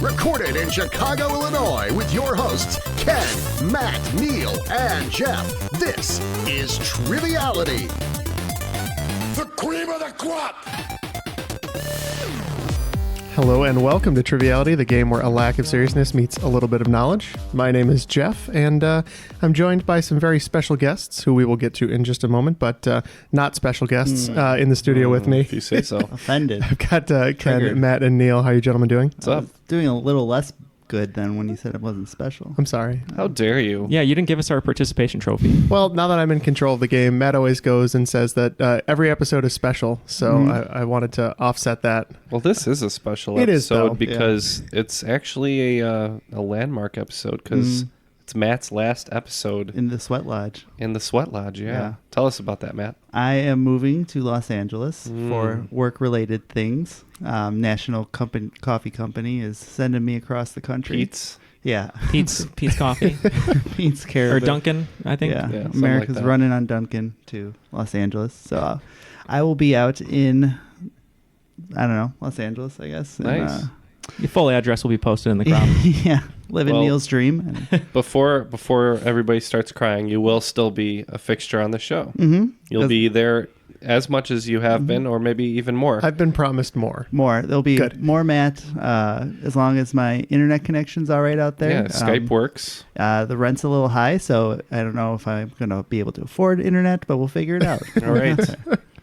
Recorded in Chicago, Illinois, with your hosts, Ken, Matt, Neal, and Jeff. This is Triviality. The cream of the crop! Hello and welcome to Triviality, the game where a lack of seriousness meets a little bit of knowledge. My name is Jeff, and I'm joined by some very special guests who we will get to in just a moment, but not special guests in the studio with me. If you say so. Offended. I've got Ken, Matt, and Neal. How are you gentlemen doing? What's up? Doing a little less good than when you said it wasn't special. I'm sorry. How dare you? Yeah, you didn't give us our participation trophy. Well, now that I'm in control of the game, Matt always goes and says that every episode is special, so I wanted to offset that. Well, this is a special It is, episode though. because it's actually a landmark episode because it's Matt's last episode In the Sweat Lodge. in the Sweat Lodge. Yeah. Yeah. Tell us about that, Matt. I am moving to Los Angeles for work-related things. National Coffee Company is sending me across the country. Pete's. Yeah. Pete's Coffee. Pete's care Or of it. Dunkin', I think. Yeah. Yeah, something America's like that. running on Dunkin' to Los Angeles. So I will be out in, I don't know, Los Angeles, I guess. Nice. Your full address will be posted in the crowd. Yeah. Living Well- Neal's dream. Before everybody starts crying, you will still be a fixture on the show. Mm-hmm. You'll be there as much as you have been, or maybe even more. I've been promised more. More. There'll be Good. more Matt, as long as my internet connection's all right out there. Yeah, Skype works. The rent's a little high, so I don't know if I'm going to be able to afford internet, but we'll figure it out. All right.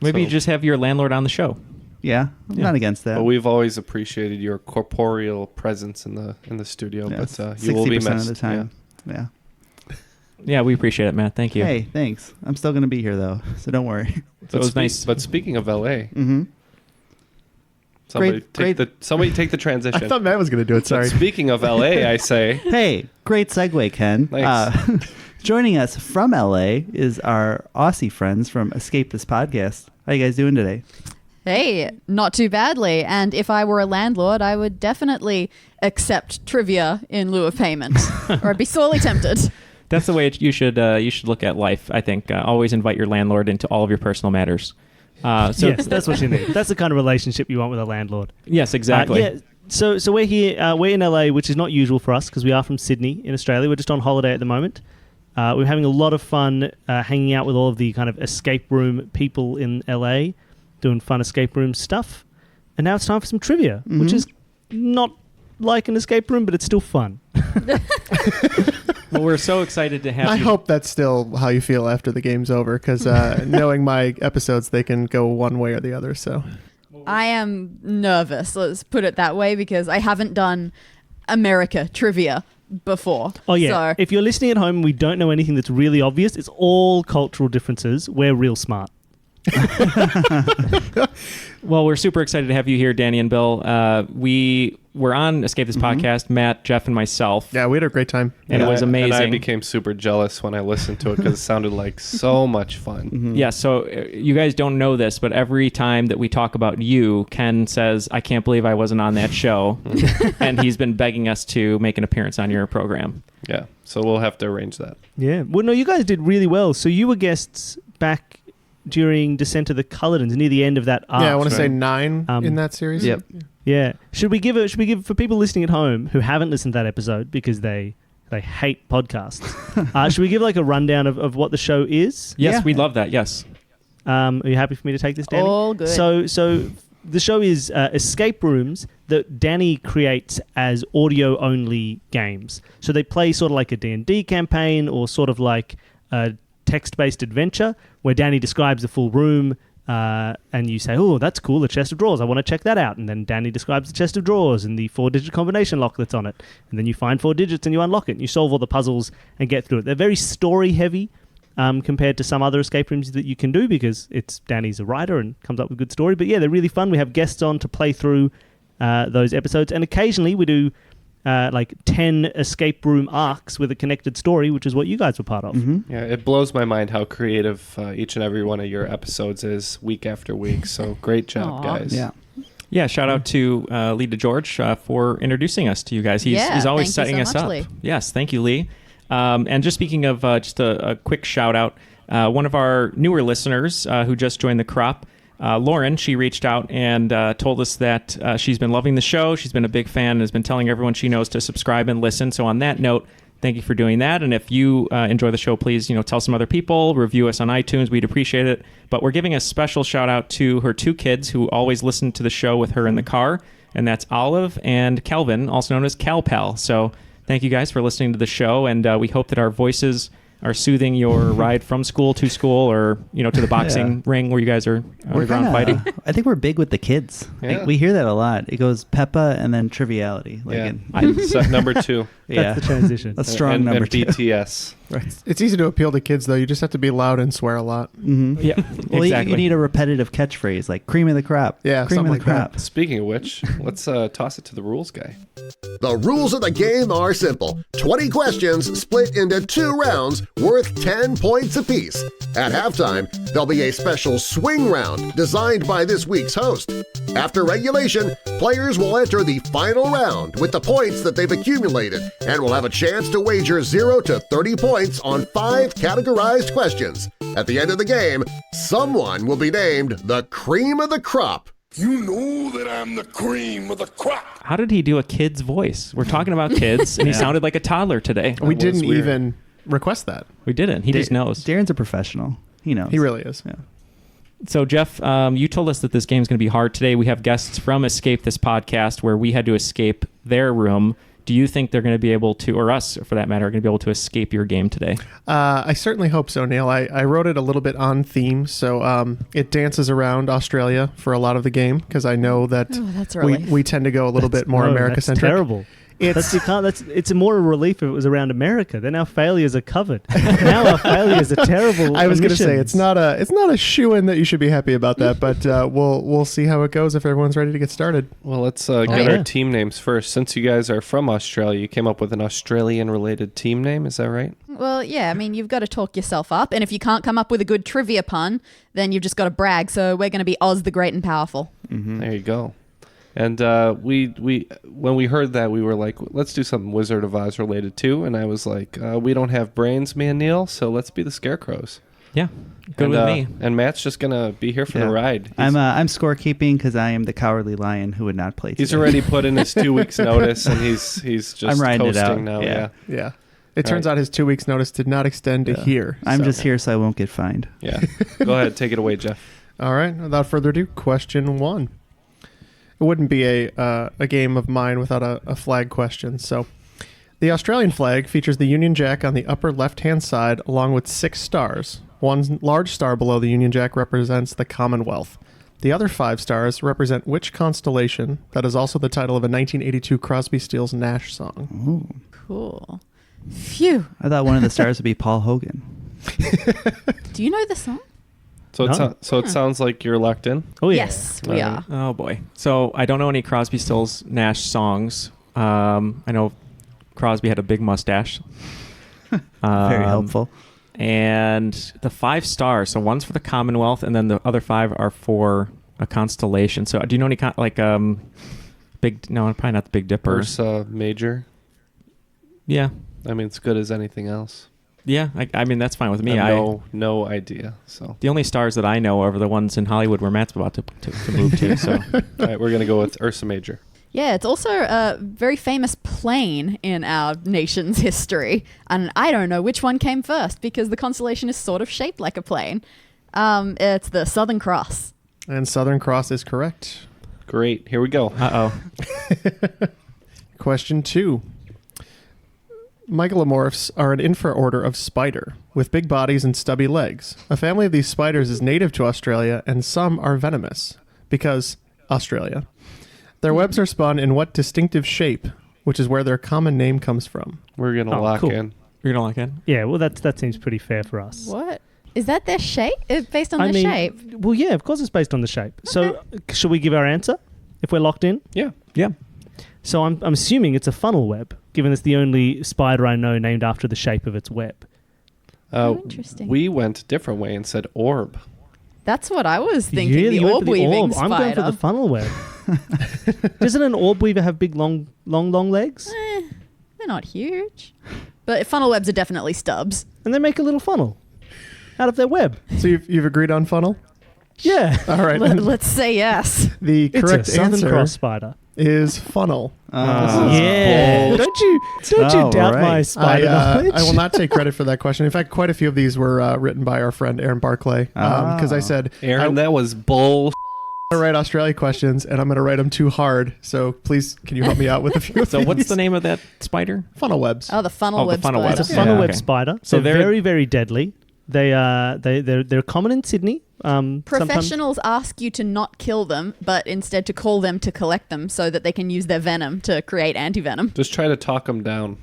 Maybe you So- just have your landlord on the show. Yeah, I'm not against that. But we've always appreciated your corporeal presence in the studio. Yeah, But you will be 60% missed of the time. Yeah. Yeah, we appreciate it, Matt. Thank you. Hey, thanks. I'm still going to be here, though, so don't worry. So it was nice. But speaking of LA, Mm-hmm. somebody Great- take the transition. I thought Matt was going to do it, But sorry. speaking of LA, I say Hey, great segue, Ken. Thanks. Joining us from LA is our Aussie friends from Escape This Podcast. How you guys doing today? Hey, not too badly. And if I were a landlord, I would definitely accept trivia in lieu of payment, or I'd be sorely tempted. That's the way you should look at life, I think. Always invite your landlord into all of your personal matters. Yes, that's what you need. That's the kind of relationship you want with a landlord. Yes, exactly. Yeah. So we're here. We're in LA, which is not usual for us because we are from Sydney in Australia. We're just on holiday at the moment. We're having a lot of fun hanging out with all of the kind of escape room people in LA, doing fun escape room stuff. And now it's time for some trivia, which is not like an escape room, but it's still fun. Well, we're so excited to have I you. hope that's still how you feel after the game's over, because knowing my episodes, they can go one way or the other. So I am nervous, let's put it that way, because I haven't done America trivia before. Oh, yeah. So If you're listening at home and we don't know anything that's really obvious, it's all cultural differences. We're real smart. Well, we're super excited to have you here, Dani and Bill. We were on Escape This Podcast, Matt, Jeff, and myself. yeah, we had a great time. And it was amazing. And I became super jealous when I listened to it because it sounded like so much fun. Yeah, so you guys don't know this, but every time that we talk about you, Ken says, I can't believe I wasn't on that show. And he's been begging us to make an appearance on your program. Yeah, so we'll have to arrange that. Yeah. Well, no, you guys did really well. So you were guests back during Descent of the Culledons, near the end of that arc. Yeah, I want to say right. 9 in that series. Yep. Yeah. Should we give for people listening at home who haven't listened to that episode because they hate podcasts? Should we give like a rundown of what the show is? Yes, Yeah. we'd love that. Yes. Are you happy for me to take this, Dani? All good. So the show is escape rooms that Dani creates as audio-only games. So they play sort of like a D&D campaign or sort of like a text-based adventure where Dani describes the full room and you say, oh, that's cool, the chest of drawers, I want to check that out. And then Dani describes the chest of drawers and the 4-digit combination lock that's on it. And then you find 4 digits and you unlock it and you solve all the puzzles and get through it. They're very story-heavy. Compared to some other escape rooms that you can do because Dani's a writer and comes up with a good story. But yeah, they're really fun. We have guests on to play through those episodes. And occasionally we do like 10 escape room arcs with a connected story, which is what you guys were part of. Mm-hmm. Yeah, it blows my mind how creative each and every one of your episodes is week after week. So great job, Aw. guys. Yeah. Yeah, shout out to Lee DeGeorge for introducing us to you guys. He's always setting thank you so us much, up. Lee. Yes, thank you, Lee. And just speaking of just a quick shout out, one of our newer listeners who just joined the crop, Lauren, she reached out and told us that she's been loving the show. She's been a big fan and has been telling everyone she knows to subscribe and listen. So on that note, thank you for doing that. And if you enjoy the show, please, tell some other people, review us on iTunes. We'd appreciate it. But we're giving a special shout out to her 2 kids who always listen to the show with her in the car. And that's Olive and Calvin, also known as CalPal. So thank you guys for listening to the show. And we hope that our voices are soothing your ride from school to school, or to the boxing ring where you guys are underground fighting. I think we're big with the kids. Yeah. We hear that a lot. It goes Peppa and then Triviality. So number 2. That's the transition. A strong number and 2. BTS. Right. It's easy to appeal to kids, though. You just have to be loud and swear a lot. Mm-hmm. Yeah, Well, exactly. you need a repetitive catchphrase like cream of the crop. Yeah, cream of something the like that. crop. Speaking of which, let's toss it to the rules guy. The rules of the game are simple. 20 questions split into 2 rounds worth 10 points apiece. At halftime, there'll be a special swing round designed by this week's host. After regulation, players will enter the final round with the points that they've accumulated and will have a chance to wager 0 to 30 points on 5 categorized questions. At the end of the game, someone will be named the cream of the crop. You know that I'm the cream of the crop. How did he do a kid's voice? We're talking about kids, and he sounded like a toddler today. We was didn't weird. even request that. We didn't. He just knows. Darren's a professional. He knows. He really is. Yeah. So, Jeff, you told us that this game's going to be hard today. We have guests from Escape This Podcast where we had to escape their room. Do you think they're going to be able to, or us for that matter, are going to be able to escape your game today? I certainly hope so, Neil. I wrote it a little bit on theme, so it dances around Australia for a lot of the game, because I know that that's a relief. we tend to go a little bit more America-centric. That's terrible. It's more a relief if it was around America. Then our failures are covered. Now our failures are terrible. I was going to say omissions. it's not a shoo-in that you should be happy about that, but we'll see how it goes if everyone's ready to get started. Well, let's get our team names first. Since you guys are from Australia, you came up with an Australian-related team name. Is that right? Well, yeah, I mean, you've got to talk yourself up. And if you can't come up with a good trivia pun, then you've just got to brag. So we're going to be Oz the Great and Powerful. Mm-hmm. There you go. And we when we heard that, we were like, let's do something Wizard of Oz related too. And I was like, we don't have brains, me and Neil, so let's be the Scarecrows. Yeah, good with me. And Matt's just gonna be here for the ride. I'm scorekeeping because I am the cowardly lion who would not play today. He's already put in his 2 weeks notice, and he's just I'm riding it out. coasting now. Yeah. Yeah. It turns out his 2 weeks notice did not extend to here. I'm just here so I won't get fined. Yeah. Go ahead, take it away, Jeff. All right. Without further ado, question 1. It wouldn't be a game of mine without a flag question. So, the Australian flag features the Union Jack on the upper left-hand side along with 6 stars. One large star below the Union Jack represents the Commonwealth. The other 5 stars represent which constellation that is also the title of a 1982 Crosby, Stills, Nash song? Ooh. Cool. Phew. I thought one of the stars would be Paul Hogan. Do you know the song? So No. it sounds like you're locked in. Oh yeah. Yes, we are. Oh boy. So I don't know any Crosby, Stills, Nash songs. I know Crosby had a big mustache. Very helpful. And the 5 stars. So one's for the Commonwealth, and then the other 5 are for a constellation. So do you know any big? No, probably not the Big Dipper. Ursa Major. Yeah, I mean, it's good as anything else. yeah. I mean, that's fine with me. I have no idea. So The only stars that I know are the ones in Hollywood where Matt's about to move to. So all right, we're gonna go with Ursa Major. Yeah, it's also a very famous plane in our nation's history. And I don't know which one came first because the constellation is sort of shaped like a plane. It's the Southern Cross. And Southern Cross is correct. Great. Here we go. Question 2. Mygolomorphs are an infraorder of spider with big bodies and stubby legs. A family of these spiders is native to Australia, and some are venomous because Australia. Their webs are spun in what distinctive shape, which is where their common name comes from? We're gonna lock cool. in. you're gonna lock in. Yeah. Well, that seems pretty fair for us. What? Is that their shape? It's based on I their mean, shape? well, yeah. Of course, it's based on the shape. So, should we give our answer if we're locked in? Yeah. Yeah. So I'm assuming it's a funnel web, given it's the only spider I know named after the shape of its web. Interesting. We went a different way and said orb. That's what I was thinking. Really? The You went orb for the weaving orb. spider. I'm going for the funnel web. Doesn't an orb weaver have big, long legs? They're not huge. But funnel webs are definitely stubs. And they make a little funnel out of their web. So you've agreed on funnel? Yeah. All right. Let's say yes. The It's correct a Southern answer Cross spider. is funnel. Yeah. Don't you Oh, doubt my right. spider knowledge? I will not take credit for that question. In fact, quite a few of these were written by our friend Aaron Barclay. Because I said, Aaron, that was bull. I'm going to write Australia questions, and I'm going to write them too hard. So please, can you help me out with a few of So these? what's the name of that spider? Funnel webs. Oh, the funnel web funnel spider. webs. It's a funnel Yeah, web okay. spider. So So they're- very, very deadly. They're common in Sydney. Sometimes- Professionals ask you to not kill them, but instead to call them to collect them so that they can use their venom to create anti-venom. Just try to talk him down.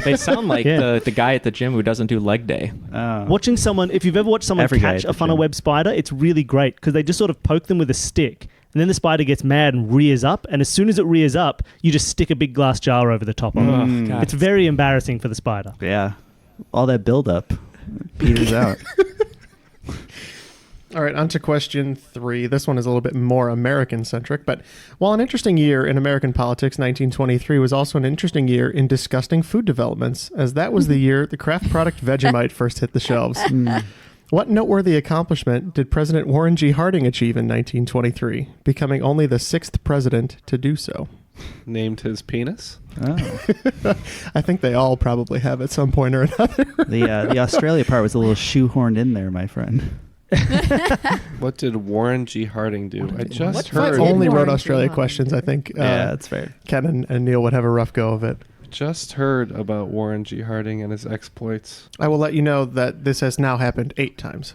They sound like Yeah. the guy at the gym who doesn't do leg day. Watching someone, if you've ever watched someone Every guy catch at a the funnel gym. web spider, it's really great because they just sort of poke them with a stick. And then the spider gets mad and rears up. And as soon as it rears up, you just stick a big glass jar over the top of it. Oh, God. It's very embarrassing for the spider. Yeah. All that buildup peters out. All right, on to question 3. This one is a little bit more American-centric, but while an interesting year in American politics, 1923 was also an interesting year in disgusting food developments, as that was the year the craft product Vegemite first hit the shelves. What noteworthy accomplishment did President Warren G. Harding achieve in 1923, becoming only the 6th president to do so? Named his penis. Oh. I think they all probably have at some point or another. The Australia part was a little shoehorned in there, my friend. What did Warren G. Harding do? I just What If I heard. did only Warren wrote G. Australia Harding questions, do? I think Yeah, that's fair. Ken and Neal would have a rough go of it. Just heard about Warren G. Harding and his exploits. I will let you know that this has now happened 8 times.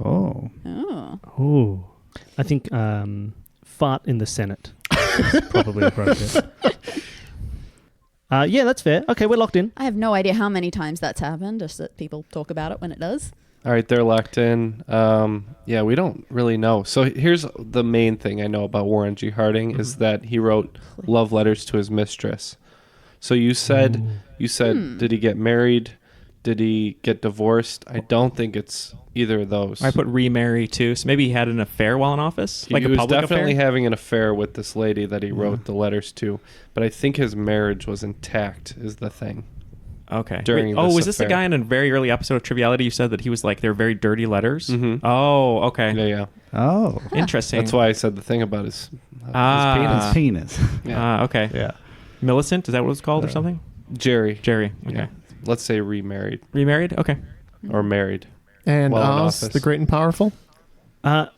Oh. Oh. Ooh. I think fart in the Senate is probably appropriate. Yeah, that's fair. Okay, we're locked in. I have no idea how many times that's happened, just that people talk about it when it does. All right, they're locked in. Yeah, we don't really know. So here's the main thing I know about Warren G. Harding is that he wrote love letters to his mistress. So you said, did he get married? Did he get divorced? I don't think it's either of those. I put remarry too, so maybe he had an affair while in office, He like a was public definitely affair. having an affair with this lady that he wrote the letters to, but I think his marriage was intact. Is the thing. Okay. during Wait, this was this the affair. guy in a very early episode of Triviality? You said that he was like they're very dirty letters. Mhm. Oh, okay. Yeah. Oh. Interesting. That's why I said the thing about his Ah. His penis. Yeah. Okay. Yeah. Millicent, is that what it's called or something? Jerry. Jerry. Okay. Yeah. Let's say remarried Remarried? Okay. or married. And While in Oz, office. the great and powerful?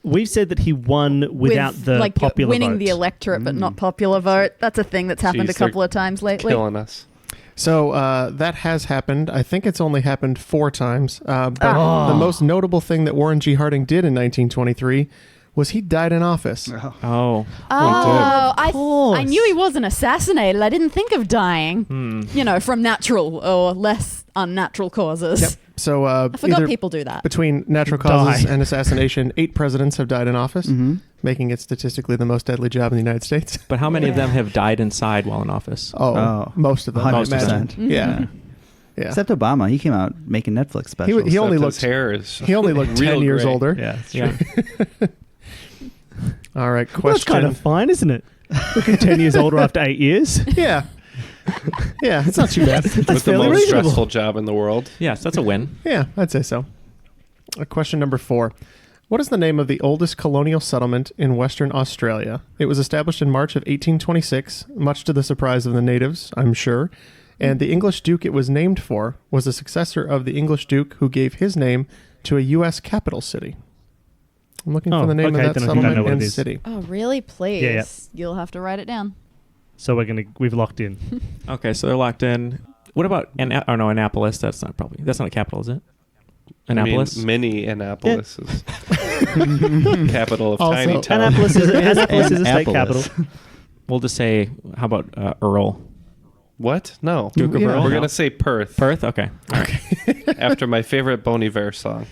We've said that he won without With, the like, popular winning vote. the electorate, but not popular vote. That's a thing that's happened Jeez, a couple of times lately. Killing us. So that has happened. I think it's only happened 4 times. But the most notable thing that Warren G. Harding did in 1923 was he died in office. Oh. Oh, course. I knew he wasn't assassinated. I didn't think of dying. You know, from natural or less unnatural causes. Yep. So I forgot either people do that. between natural causes Die. and assassination, 8 presidents have died in office, making it statistically the most deadly job in the United States. But how many of them have died inside while in office? Oh, most of them. I 100%. imagine. Yeah. Yeah. Except Obama, he came out making Netflix specials. he only Except looked his hair is he only looked real 10 years gray. older. Yeah, it's Yeah. All right, Well, that's question. kind of fine, isn't it? Looking 10 years older after 8 years. Yeah. Yeah, it's not too bad. With the fairly most reasonable. stressful job in the world. Yes, that's a win. Yeah, I'd say so. Question number 4. What is the name of the oldest colonial settlement in Western Australia? It was established in March of 1826, much to the surprise of the natives, I'm sure. And the English duke it was named for was a successor of the English duke who gave his name to a U.S. capital city. I'm looking for the name okay, of that then I think I know settlement what and it is. city. Oh, really? Please. Yeah. You'll have to write it down. So we've locked in. Okay, so they're locked in. What about Annapolis? That's not a capital, is it? Annapolis? I mean, mini Annapolis is capital of Also- tiny town. Annapolis is a state Annapolis. capital. We'll just say, how about Earl? What? No. Duke of Yeah. Earl? We're No. going to say Perth. Perth? Okay. After my favorite Bon Iver song.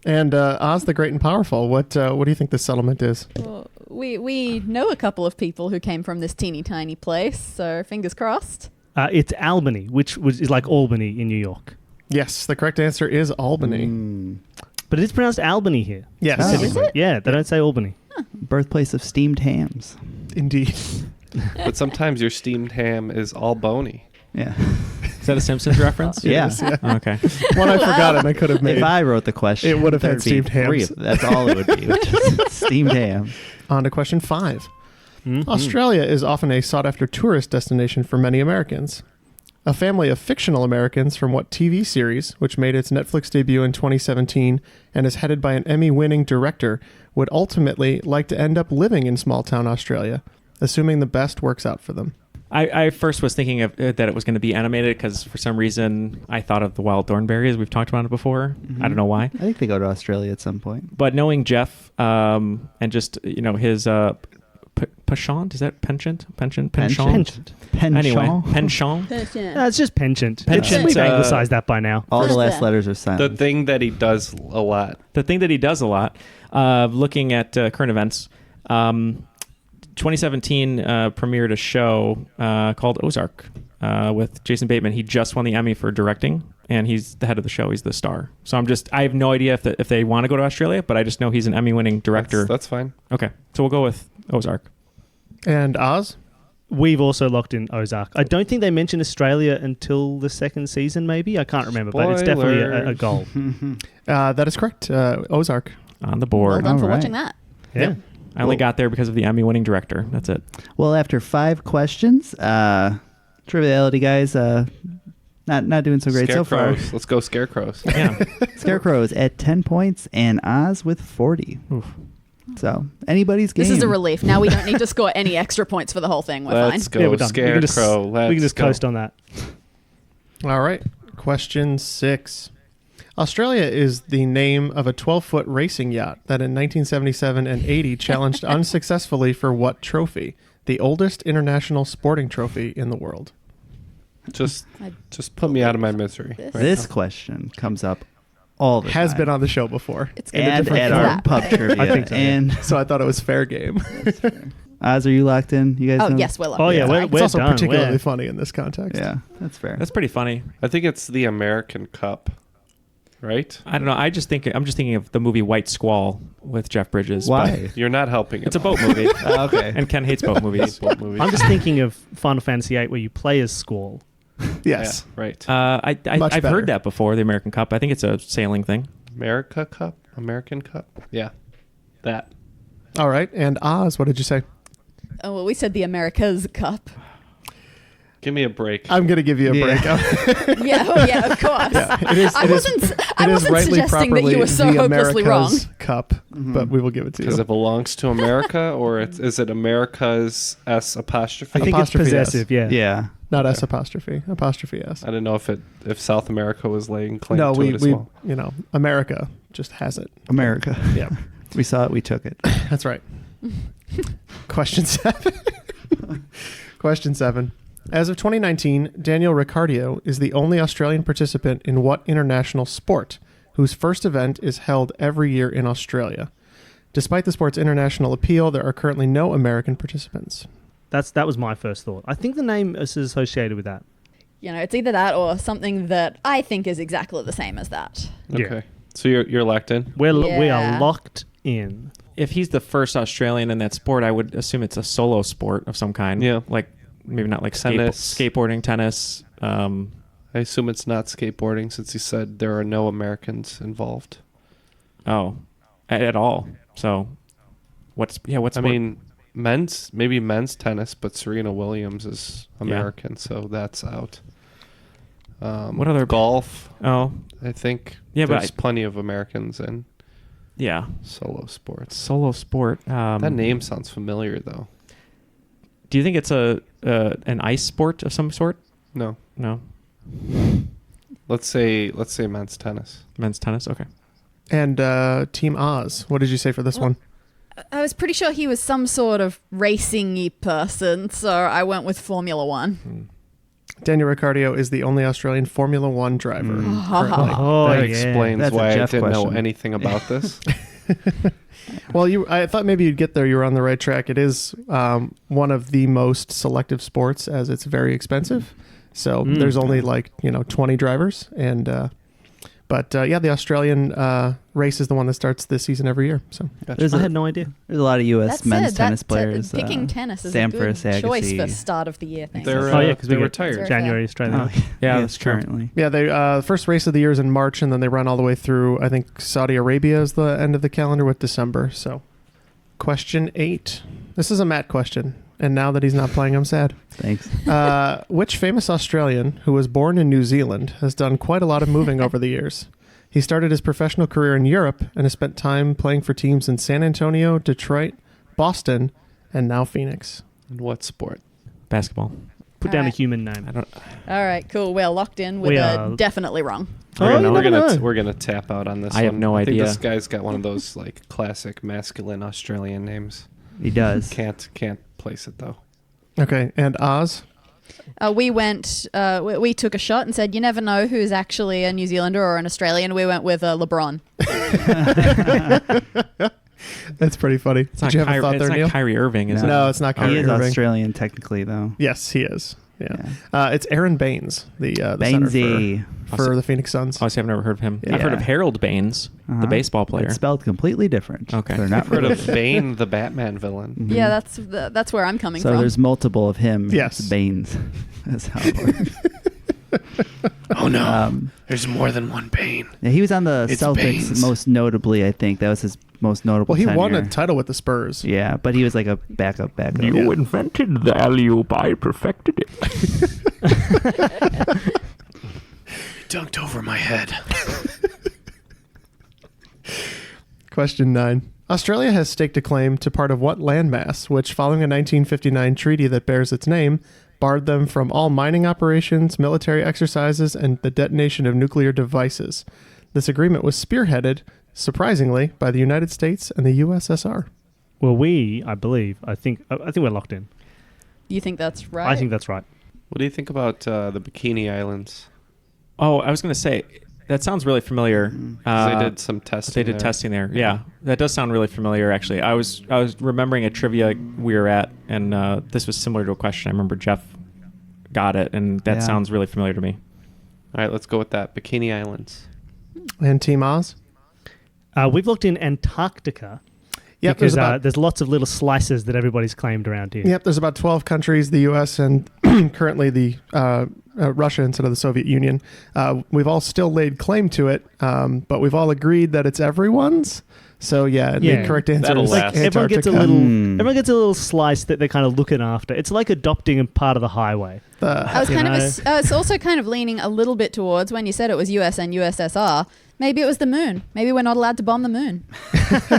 And Oz the Great and Powerful, what do you think this settlement is? Well, we know a couple of people who came from this teeny tiny place, so fingers crossed. It's Albany, which is like Albany in New York. Yes, the correct answer is Albany. But it is pronounced Albany here. Yes, Oh. Is it? Yeah, they don't say Albany. Birthplace of steamed hams. indeed. But sometimes your steamed ham is all bony. Yeah. Sounds that a Simpsons reference? Yeah. Okay. One I forgot and I could have made. If I wrote the question, It would have had there'd be steamed hams. 3 of them. That's all it would be. Just steamed ham. On to question 5. Australia is often a sought-after tourist destination for many Americans. A family of fictional Americans from what TV series, which made its Netflix debut in 2017 and is headed by an Emmy-winning director, would ultimately like to end up living in small-town Australia, assuming the best works out for them? I first was thinking of that it was going to be animated because for some reason I thought of the wild thornberries. We've talked about it before. I don't know why. I think they go to Australia at some point. But knowing Jeff and just his penchant, is that penchant? Penchant? Penchant. Anyway, penchant. It's just penchant. Penchant, We've anglicized that by now. All the First last then. letters are The silent. thing that he does a lot. The thing that he does a lot, looking at current events, 2017 premiered a show called Ozark with Jason Bateman. He just won the Emmy for directing, and he's the head of the show. He's the star. So I have no idea if they want to go to Australia, but I just know he's an Emmy-winning director. That's fine. Okay, so we'll go with Ozark. And Oz? We've also locked in Ozark. I don't think they mentioned Australia until the second season, maybe. I can't remember, but it's definitely a goal. That is correct. Ozark. On the Well board. done for All right. watching that. Yeah. I only got there because of the Emmy-winning director. That's it. Well, after 5 questions, triviality guys, not doing so great so far. Scarecrows. Let's go scarecrows. Yeah. Scarecrows at 10 points and Oz with 40. Oof. So anybody's game. This is a relief. Now we don't need to score any extra points for the whole thing. We're Let's fine. go we're done. scarecrow. We can just go. coast on that. All right. Question 6. Australia is the name of a 12-foot racing yacht that in 1977 and 80 challenged unsuccessfully for what trophy? The oldest international sporting trophy in the world. Just put me out of my misery. This- right This now. question comes up all the Has time. been on the show before. It's gonna and different at our crap. pub trivia. I think so, yeah. And So I thought it was fair game. Oz, are you locked in? You guys Oh know? yes, we're Oh, yeah, Sorry. we're It's also done. particularly We're- funny in this context. Yeah, that's fair. That's pretty funny. I think it's the American Cup, right? I don't know. I'm just thinking of the movie White Squall with Jeff Bridges. but Why? You're not helping. It's a at all. boat movie, Okay. and Ken hates boat movies. Boat movies. I'm just thinking of Final Fantasy VIII where you play as Squall. Yes. Yeah, right. I've Much better. heard that before. The American Cup. I think it's a sailing thing. America Cup? American Cup? Yeah. That. All right. And Oz, what did you say? Oh well, we said the America's Cup. Give me a break. I'm going to give you a break. Yeah, oh, yeah, of course. It is, I it is- wasn't. it I is wasn't rightly suggesting that properly you were so the hopelessly wrong. America's Cup, but we will give it to Because you. it belongs to America, or is it America's S apostrophe? I think Apostrophe it's S. possessive, yeah. Yeah. Not S apostrophe. Apostrophe S. I didn't know if South America was laying claim No, to it as well. America just has it. America. Yeah, We saw it, we took it. that's right. Question 7. Question 7. As of 2019, Daniel Ricciardo is the only Australian participant in what international sport, whose first event is held every year in Australia? Despite the sport's international appeal, there are currently no American participants. That was my first thought. I think the name is associated with that. You know, it's either that or something that I think is exactly the same as that. Yeah. Okay. So you're locked in? We Yeah. are locked in. If he's the first Australian in that sport, I would assume it's a solo sport of some kind. Yeah. Like maybe not like Tennis. skateboarding, tennis. I assume it's not skateboarding since you said there are no Americans involved. At all. So what's I sport? mean, men's tennis, but Serena Williams is American, so that's out. What other- golf? Oh, I think Yeah, but there's plenty of Americans in yeah. solo sports. Solo sport. That name sounds familiar, though. Do you think it's an ice sport of some sort? No, No. let's say men's tennis. Men's tennis. Okay. And Team Oz, what did you say for this one? I was pretty sure he was some sort of racing-y person, so I went with Formula One. Daniel Ricciardo is the only Australian Formula One driver. currently. Oh, that yeah. explains That's a why I Jeff didn't know question. anything about this. Well, I thought maybe you'd get there. You were on the right track. It is one of the most selective sports, as it's very expensive. So there's only 20 drivers, and But the Australian race is the one that starts this season every year. So I had no idea. There's a lot of U.S. men's tennis players. Picking tennis is Sampras, a good choice Agassi. for start of the year things. Because they we retired. Very January fair. Australia. Yeah, that's true. currently. yeah, they first race of the year is in March, and then they run all the way through. I think Saudi Arabia is the end of the calendar with December. So, question 8. This is a Matt question, and now that he's not playing, I'm sad. Thanks. Which famous Australian who was born in New Zealand has done quite a lot of moving over the years? He started his professional career in Europe and has spent time playing for teams in San Antonio, Detroit, Boston, and now Phoenix. And what sport? Basketball. Put down a Alright. human name. I don't. All right, cool. We're locked in with We a are- definitely wrong. We're gonna tap out on this. I have one. no I think idea. this guy's got one of those like classic masculine Australian names. He does. Can't place it though. Okay, and Oz? We went. We took a shot and said, "You never know who's actually a New Zealander or an Australian." We went with LeBron. That's pretty funny. It's Did not, you have a Kyrie, thought it's there, not Neil? Kyrie Irving, is it? No, it's not He Kyrie is Irving. Australian technically, though. Yes, he is. Yeah. It's Aaron Baines, the center Bainesy. for the Phoenix Suns. Honestly, I've never heard of him. I've heard Yeah. of Harold Baines, Uh-huh. the baseball player. It's spelled completely different. Okay. They're not I've heard of related. Bane, the Batman villain. Mhm. Yeah, that's where I'm coming So from. there's multiple of him. Yes. It's Baines. That's how it works. Oh no, Um, there's more than one Bane. yeah, he was on the It's Celtics Baines. most notably, I think. That was his most notable Well, he won a tenure. title with the Spurs. Yeah, but he was like a backup. You invented the alley-oop. I perfected it. Dunked over my head. Question 9. Australia has staked a claim to part of what landmass, which, following a 1959 treaty that bears its name, barred them from all mining operations, military exercises, and the detonation of nuclear devices. This agreement was spearheaded, surprisingly, by the United States and the USSR. Well, I think we're locked in. You think that's right? I think that's right. What do you think about the Bikini Islands? Oh, I was going to say, that sounds really familiar. 'Cause they did some testing. They did there. testing there. Yeah, that does sound really familiar. Actually, I was remembering a trivia we were at, and this was similar to a question. I remember Jeff got it, and that Yeah. sounds really familiar to me. All right, let's go with that. Bikini Islands. And Team Oz? We've looked in Antarctica. Yep, because there's there's lots of little slices that everybody's claimed around here. Yep, there's about 12 countries, the U.S. and currently the Russia instead of the Soviet Union. We've all still laid claim to it, but we've all agreed that it's everyone's. So Yeah. the correct answer That'll is last. Everyone gets a Antarctica. little. Everyone gets a little slice that they're kind of looking after. It's like adopting a part of the highway. I was You kind of. know? I was also kind of leaning a little bit towards when you said it was US and USSR. Maybe it was the moon. Maybe we're not allowed to bomb the moon.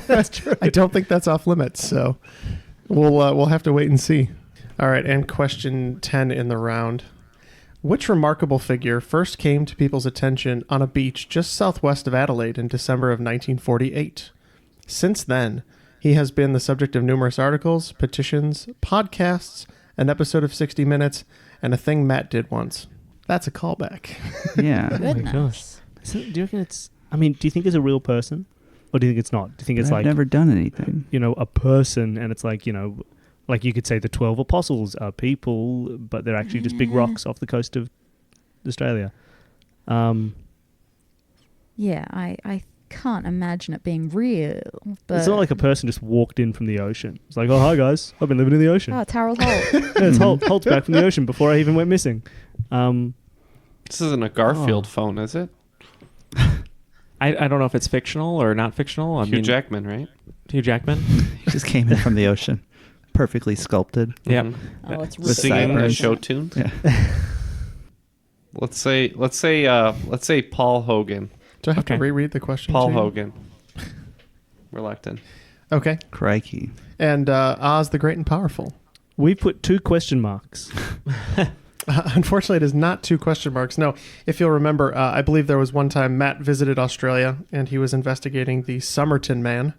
That's true. I don't think that's off limits. So we'll have to wait and see. All right, and question 10 in the round. Which remarkable figure first came to people's attention on a beach just southwest of Adelaide in December of 1948? Since then, he has been the subject of numerous articles, petitions, podcasts, an episode of 60 Minutes, and a thing Matt did once. That's a callback. Yeah. Goodness. So, do you reckon it's? I mean, do you think it's a real person, or do you think it's not? Do you think it's I've like never done anything. a person, and it's like like you could say the 12 apostles are people, but they're actually just big rocks off the coast of Australia. Yeah, I can't imagine it being real. But It's not like a person just walked in from the ocean. It's like, oh hi guys, I've been living in the ocean. oh, it's Harold Holt. Yeah, it's Holt's back from the ocean before I even went missing. This isn't a Garfield phone, is it? I don't know if it's fictional or not fictional. I Hugh mean, Jackman, right? Hugh Jackman. He just came in from the ocean, perfectly sculpted. Yep. Mhm. Oh, it's With real. Singing a sideburns. show tune. Yeah. Let's say Paul Hogan. Do I have to Okay. reread the question? Paul to you? Hogan. We're locked in. Okay. Crikey. And Oz the Great and Powerful. We put 2 question marks. Unfortunately, it is not 2 question marks. No, if you'll remember, I believe there was one time Matt visited Australia and he was investigating the Somerton Man.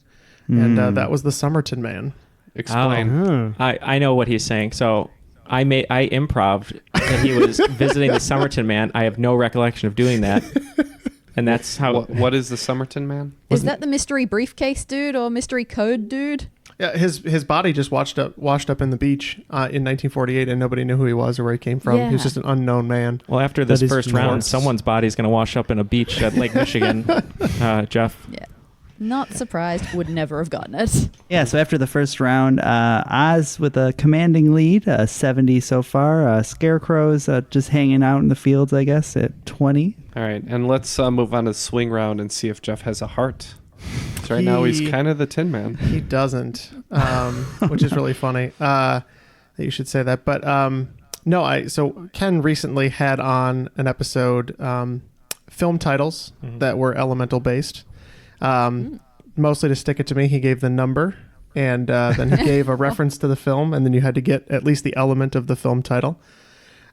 And that was the Somerton Man. Explain. Oh. I know what he's saying. So I improv'd that he was visiting the Somerton Man. I have no recollection of doing that. And that's how. What is the Somerton Man? Is that the mystery briefcase dude or mystery code dude? Yeah, his body just washed up in the beach in 1948, and nobody knew who he was or where he came from. Yeah. He was just an unknown man. Well, after this That is first round, nuts. someone's body's going to wash up in a beach at Lake Michigan. Jeff. Yeah. Not surprised. Would never have gotten it. Yeah, so after the first round, Oz with a commanding lead, 70 so far. Scarecrow's just hanging out in the fields, I guess, at 20. All right, and let's move on to the swing round and see if Jeff has a heart. So right now he's kind of the Tin Man. He doesn't, which is really funny that you should say that. But no, so Ken recently had on an episode film titles that were elemental based. Mostly to stick it to me, he gave the number, and then he gave a reference to the film, and then you had to get at least the element of the film title.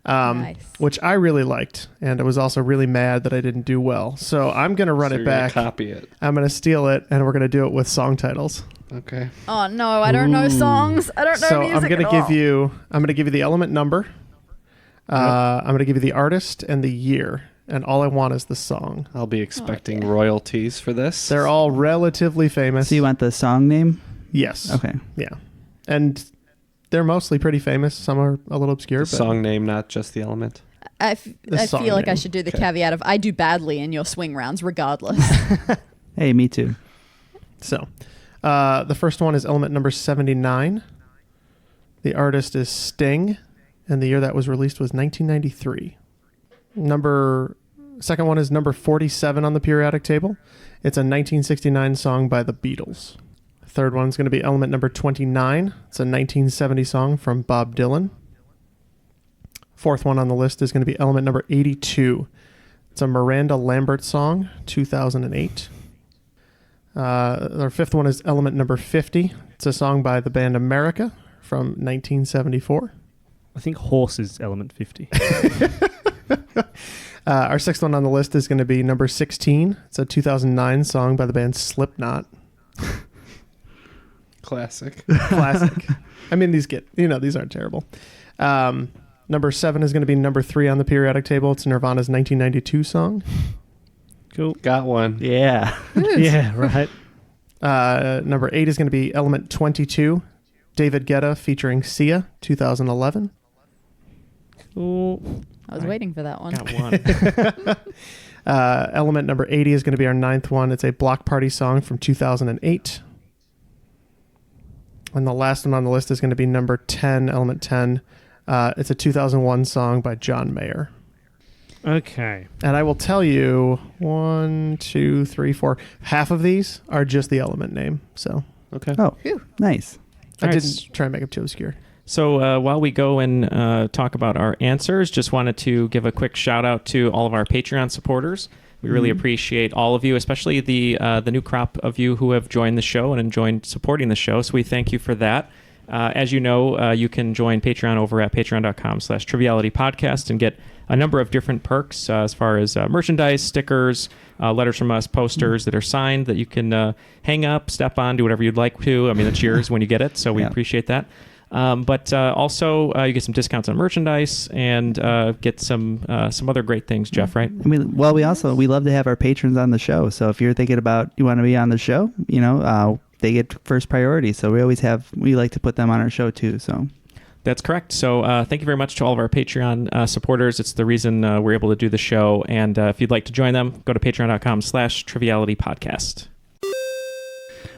Nice. Which I really liked, and I was also really mad that I didn't do well. So I'm going to run So it you're gonna back. Copy it. I'm going to steal it, and we're going to do it with song titles. Okay. Oh no, I don't know songs. I don't know So music I'm going at to give all. you. I'm going to give you the element number. I'm going to give you the artist and the year, and all I want is the song. I'll be expecting dear. royalties for this. They're all relatively famous. So you want the song name? Yes. Okay. Yeah, and they're mostly pretty famous. Some are a little obscure. The but song name, not just the element. I song feel like I name. should do the caveat of I do badly in your swing rounds regardless. Hey, me too. So, the first one is element number 79. The artist is Sting, and the year that was released was 1993. Second one is number 47 on the periodic table. It's a 1969 song by the Beatles. Third one's going to be element number 29. It's a 1970 song from Bob Dylan. Fourth one on the list is going to be element number 82. It's a Miranda Lambert song, 2008. Our fifth one is element number 50. It's a song by the band America from 1974. I think horse is element 50. Our sixth one on the list is going to be number 16. It's a 2009 song by the band Slipknot. Classic. Classic. I mean, these aren't terrible. Number 7 is going to be number 3 on the periodic table. It's Nirvana's 1992 song. Cool. Got one. Yeah. Yeah, right. Number 8 is going to be element 22. David Guetta featuring Sia, 2011. Cool. I was waiting for that one. Got one. Element number 80 is going to be our ninth one. It's a Block Party song from 2008. And the last one on the list is going to be number 10, element 10. It's a 2001 song by John Mayer. Okay. And I will tell you, 1, 2, 3, 4. Half of these are just the element name. So Okay. Oh, nice. I All right. didn't try and make it too obscure. So while we go and talk about our answers, just wanted to give a quick shout out to all of our Patreon supporters. We really appreciate all of you, especially the new crop of you who have joined the show and enjoyed supporting the show. So we thank you for that. As you know, you can join Patreon over at patreon.com/trivialitypodcast and get a number of different perks as far as merchandise, stickers, letters from us, posters that are signed that you can hang up, step on, do whatever you'd like to. I mean, it's yours when you get it, so we appreciate that. But also, you get some discounts on merchandise and get some other great things, Jeff, right? I mean, well, we love to have our patrons on the show. So if you're thinking about you want to be on the show, they get first priority. So we like to put them on our show too. So That's correct. So thank you very much to all of our Patreon supporters. It's the reason we're able to do the show. And if you'd like to join them, go to patreon.com/trivialitypodcast.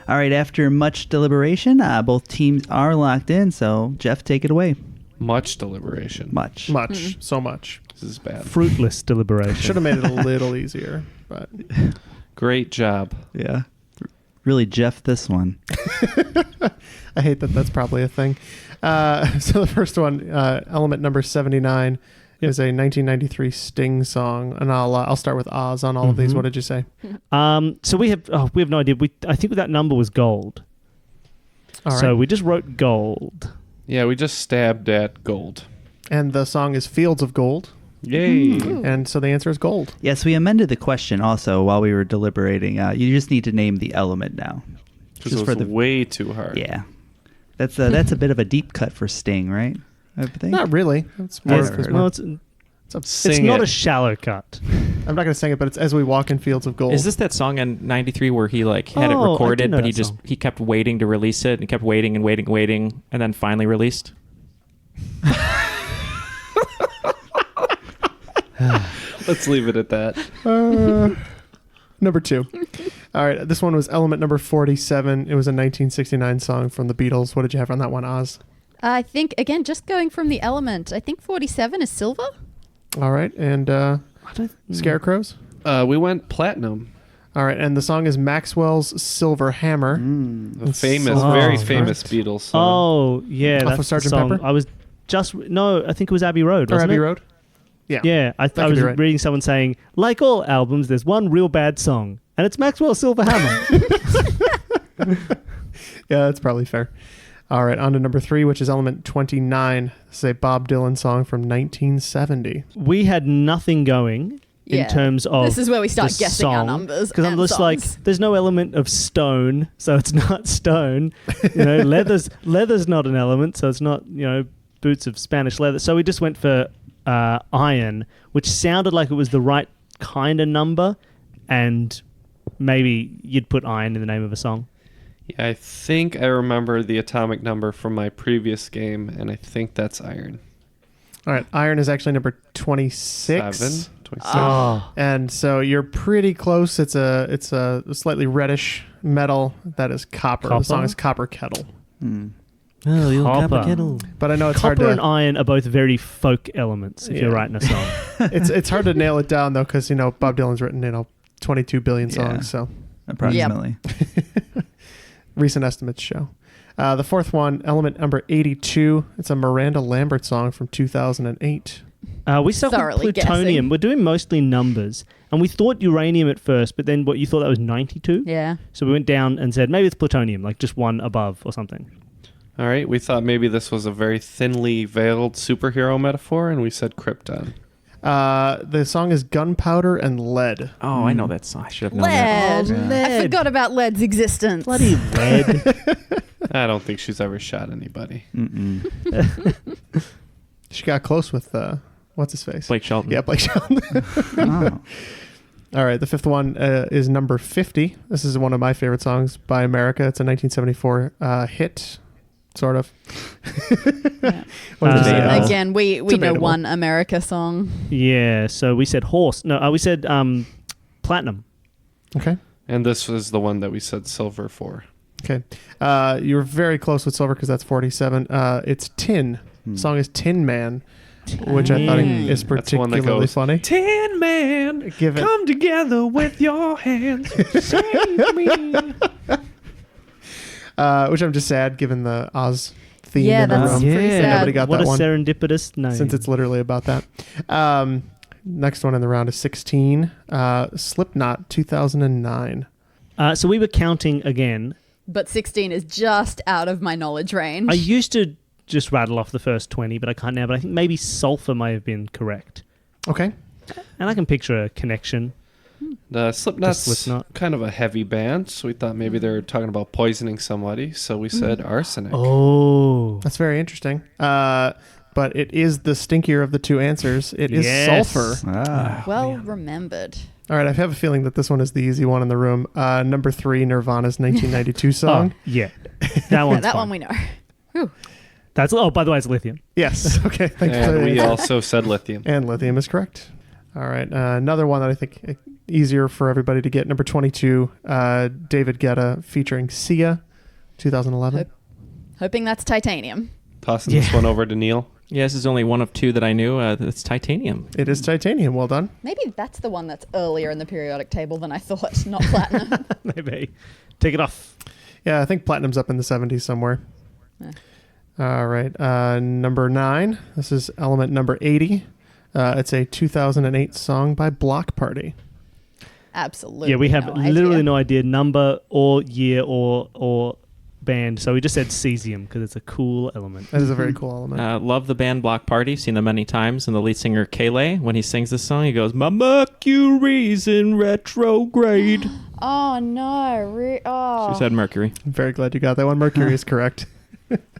all right, after much deliberation, both teams are locked in. So Jeff, take it away. Much deliberation. Much. So much. This is bad. Fruitless deliberation. Should have made it a little easier, but Great job. Yeah. Really, Jeff, this one. I hate that that's probably a thing. So the first one, element number 79, is a 1993 Sting song, and I'll start with Oz on all of these. What did you say? So we have no idea. I think that number was gold. All right. So we just wrote gold. Yeah, we just stabbed at gold. And the song is Fields of Gold, Yay. and so the answer is gold. Yes, we amended the question also while we were deliberating. You just need to name the element now. Because it was way too hard. Yeah. That's a bit of a deep cut for Sting, right? I think. Not really. It's more. I've heard. Well, it's Sing not it. a shallow cut. I'm not going to sing it, but it's As We Walk in Fields of Gold. Is this that song in '93 where he like had it Oh, I do recorded, know but that song. he kept waiting to release it and kept waiting and waiting and waiting, and then finally released? Let's leave it at that. Number 2. All right, this one was element number 47. It was a 1969 song from the Beatles. What did you have on that one, Oz? I think, again, just going from the element, I think 47 is silver. All right, and Scarecrows? We went platinum. All right, and the song is Maxwell's Silver Hammer. The famous, Oh, very right. famous Beatles song. Oh, yeah. Off of That's the Sgt. song. Pepper? I was just... No, I think it was Abbey Road, Or wasn't Abbey it? Road? Yeah. Yeah, I could was be right. reading someone saying, like all albums, there's one real bad song, and it's Maxwell's Silver Hammer. Yeah, that's probably fair. All right, on to number 3, which is element 29. This is a Bob Dylan song from 1970. We had nothing going Yeah. in terms of This is where we start the guessing our song, numbers because I'm and just like, songs. there's no element of stone, so it's not stone. You know, leather's not an element, so it's not, you know, boots of Spanish leather. So we just went for iron, which sounded like it was the right kind of number, and maybe you'd put iron in the name of a song. Yeah, I think I remember the atomic number from my previous game, and I think that's iron. All right, iron is actually number 26. 26. And so you're pretty close. It's a slightly reddish metal that is copper. The song Copper? is Copper Kettle. Oh, you'll Copper. But I know it's Copper hard and to iron are both very folk elements if you're Yeah. writing a song. it's hard to nail it down though, because Bob Dylan's written 22 billion Yeah. songs. So Approximately. recent estimates show. The fourth one, element number 82. It's a Miranda Lambert song from 2008. We stuck with Thoroughly plutonium. guessing. We're doing mostly numbers. And we thought uranium at first, but then you thought that was 92? Yeah. So we went down and said, maybe it's plutonium, like just one above or something. All right, we thought maybe this was a very thinly veiled superhero metaphor, and we said Krypton. The song is Gunpowder and Lead. Oh, I know that song. I should have known that. Lead. I forgot about Lead's existence. Bloody red. I don't think she's ever shot anybody. She got close with what's his face? Blake Shelton. Yeah, Blake Shelton. Oh. All right, the fifth one is number 50. This is one of my favorite songs by America. It's a 1974 hit, sort of. Yeah. What did you say, Al? Again, we know Debatable. one America song. Yeah, so we said horse. No, we said platinum. Okay. And this was the one that we said silver for. Okay. You were very close with silver because that's 47. It's Tin. The song is Tin Man, which I thought is That's one that particularly goes, funny. Tin Man, Give it. come together with your hands, save me. Which I'm just sad given the Oz theme Yeah, in the that's room. pretty Yeah, sad. Nobody got what that a one serendipitous name. since it's literally about that. Next one in the round is 16. Slipknot 2009. So we were counting again. But 16 is just out of my knowledge range. I used to just rattle off the first 20, but I can't now. But I think maybe sulfur may have been correct. Okay. And I can picture a connection. Slipknot's Slipknot. kind of a heavy band, so we thought maybe they were talking about poisoning somebody, so we said arsenic. Oh. That's very interesting. But it is the stinkier of the two answers. It is Yes. sulfur. well remembered. All right, I have a feeling that this one is the easy one in the room. Number 3, Nirvana's 1992 song. Oh, yeah. That one's That fine. one we know. That's by the way, it's lithium. Yes. Okay. Thank you for And the we answer. also said lithium. And lithium is correct. All right. Another one that I think easier for everybody to get. Number 22, David Guetta featuring Sia, 2011. Hoping that's titanium. Tossing this one over to Neil. Yeah, this is only one of two that I knew. It's titanium. It is titanium. Well done. Maybe that's the one that's earlier in the periodic table than I thought, not platinum. Maybe. Take it off. Yeah, I think platinum's up in the 70s somewhere. Yeah. All right. Number 9. This is element number 80. It's a 2008 song by Block Party. Absolutely. Yeah, we have no idea. literally no idea number or year or band. So we just said cesium because it's a cool element. That is a very cool element. Love the band Block Party. Seen them many times. And the lead singer Kayleigh, when he sings this song, he goes, "My Mercury's in retrograde." Oh, no. She said Mercury. I'm very glad you got that one. Mercury is correct.